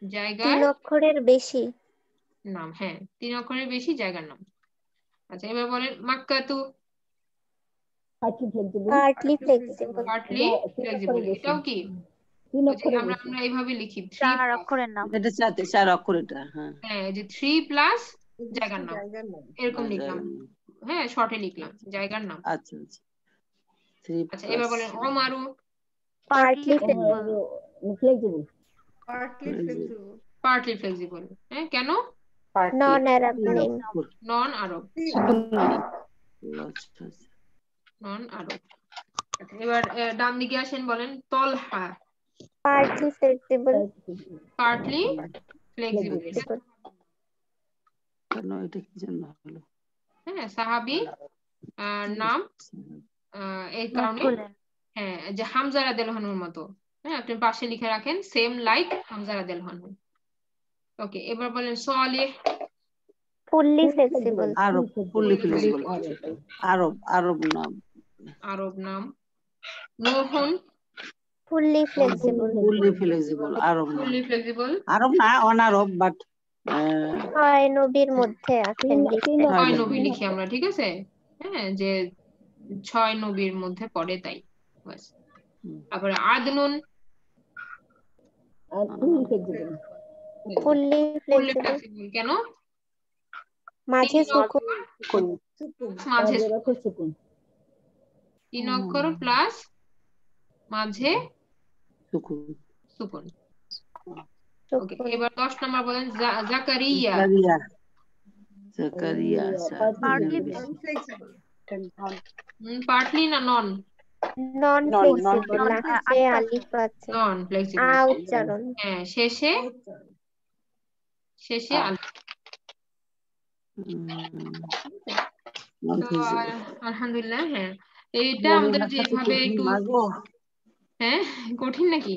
জায়গার 3 অক্ষরের বেশি। নাম, হ্যাঁ 3 অক্ষরের বেশি জায়গার নাম। আচ্ছা এবার বলেন মাক্কাতু। Partly flexible. পার্টলি ফ্লেক্সিবল এটাও কি? আমরা এইভাবে লিখি 3 4 অক্ষরের নাম। এটা 4 অক্ষর এটা। হ্যাঁ হ্যাঁ যে 3 প্লাস জায়গার নাম জায়গার নাম। এরকম লিখলাম, হ্যাঁ শর্টে লিখলাম জায়গার নাম। আচ্ছা আচ্ছা 3 আচ্ছা এবার বলেন ওমারু। Partly flexible. Partly flexible. Partly flexible, হ্যাঁ কেন? নন আরব নেম। নন আরব, আচ্ছা আচ্ছা নন আরব। আচ্ছা, এবার ডান দিকে আসেন, বলেন Talha. Partly flexible. Partly flexible, কেন এটা কি জন্য হলো? হ্যাঁ সাহাবী নাম এই কারণে, হ্যাঁ যে হামজা রাদিয়াল্লাহু আনহুর মতো, হ্যাঁ আপনি পাশে লিখে রাখেন সেম লাইক হামজা রাদিয়াল্লাহু আনহু। ওকে এবার বলেন সালেহ। Fully flexible. আরব, ফুললি ফ্লেক্সিবল। আরব নাম। আরব নাম। নূহুন। Fully flexible. ফুললি ফ্লেক্সিবল আরব নাম। ফুললি ফ্লেক্সিবল, আরব না অনারব, বাট 6 নবীর মধ্যে আছেন লিখতে। 6 নবী লিখি আমরা, ঠিক আছে, হ্যাঁ যে 6 নবীর মধ্যে পড়ে তাই বাস। তারপরে আদনুন। Fully fully flexible. ফ্লেক্সিবল কেন? মাঝে 3 সুকুন। মাঝে 3 অক্ষর প্লাস মাঝে সুকুন। ওকে এবার 10 নাম্বার বলেন জাকারিয়া। জাকারিয়া পার্টলি না নন? নন ফ্লেক্সিবল। লাস্টে আলিফ আছে। নন ফ্লেক্সিবল, উচ্চারণ। হ্যাঁ শেষে আলিফ। তো আলহামদুলিল্লাহ, হ্যাঁ এইটা আমাদের যেভাবে একটু, হ্যাঁ কঠিন নাকি?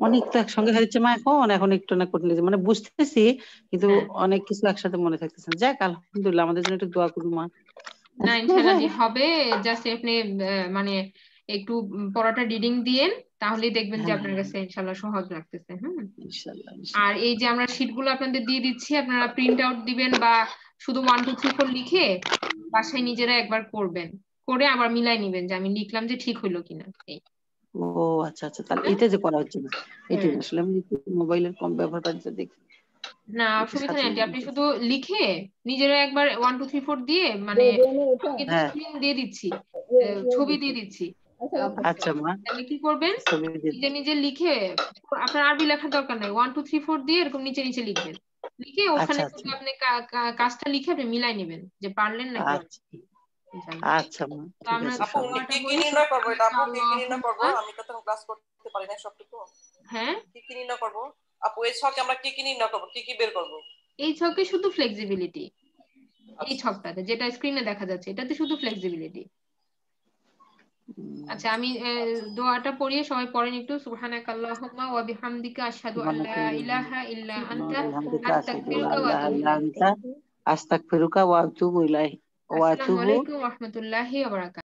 অনেক তো একসঙ্গে হয়েছে মা, এখন একটু না কঠিন লাগছে, মানে বুঝতেছি কিন্তু অনেক কিছু একসাথে মনে থাকতেছে না। যাক আলহামদুলিল্লাহ, আমাদের জন্য একটু দোয়া করুন মা। না ইনশাআল্লাহ হবে, জাস্ট আপনি মানে একটু পড়াটা রিডিং দিয়েন, তাহলেই দেখবেন যে আপনার কাছে ইনশাআল্লাহ সহজ লাগতেছে। ইনশাআল্লাহ আর এই যে আমরা শীটগুলো আপনাদের দিয়ে দিচ্ছি, আপনারা প্রিন্ট আউট দিবেন বা শুধু 1 2 3 4 লিখে বাসায় নিজেরা একবার করবেন, করে আবার মিলাই নিবেন যে আমি লিখলাম যে ঠিক হইলো কিনা। ও আচ্ছা আচ্ছা, তাহলে এটা যে করা হচ্ছে না, এটা আসলে আমি মোবাইলের কম ব্যবহারটা দেখি না অসুবিধা নেই আন্টি, আপনি শুধু লিখে নিজেরা একবার 1 2 3 4 দিয়ে, মানে কিন্তু স্ক্রিন দিয়ে দিচ্ছি, ছবি দিয়ে দিচ্ছি। আচ্ছা মা তাহলে কি করবেন, নিজে নিজে লিখে, আপনার আরবি লেখার দরকার নাই, 1 2 3 4 দিয়ে এরকম নিচে নিচে লিখবেন, লিখে ওখানে শুধু আপনি কাজটা লিখে আপনি মিলাই নেবেন যে পারলেন নাকি। আচ্ছা মা ঠিক আছে। আপু কি কি নির্ণয় করব, এটা আপু কি কি নির্ণয় করব? আমি তো তখন ক্লাস করতে পারি না সবটুকু। হ্যাঁ কি কি নির্ণয় করব আপু? এই ছকে আমরা কি কি নির্ণয় করব, কি কি বের করব? এই ছকে শুধু ফ্লেক্সিবিলিটি, এই ছকটাতে যেটা স্ক্রিনে দেখা যাচ্ছে এটাতে শুধু ফ্লেক্সিবিলিটি। আচ্ছা আমি দোয়াটা পড়িয়ে সবাই পড়েন একটু। সুবহানাকাল্লাহুম্মা ওয়া বিহামদিকা আশহাদু আল্লা ইলাহা ইল্লা আনতা আস্তাগফিরুকা ওয়া আতুবু ইলাইক। আসসালামু আলাইকুম ওয়া রাহমাতুল্লাহি ওয়া বারাকাতুহু।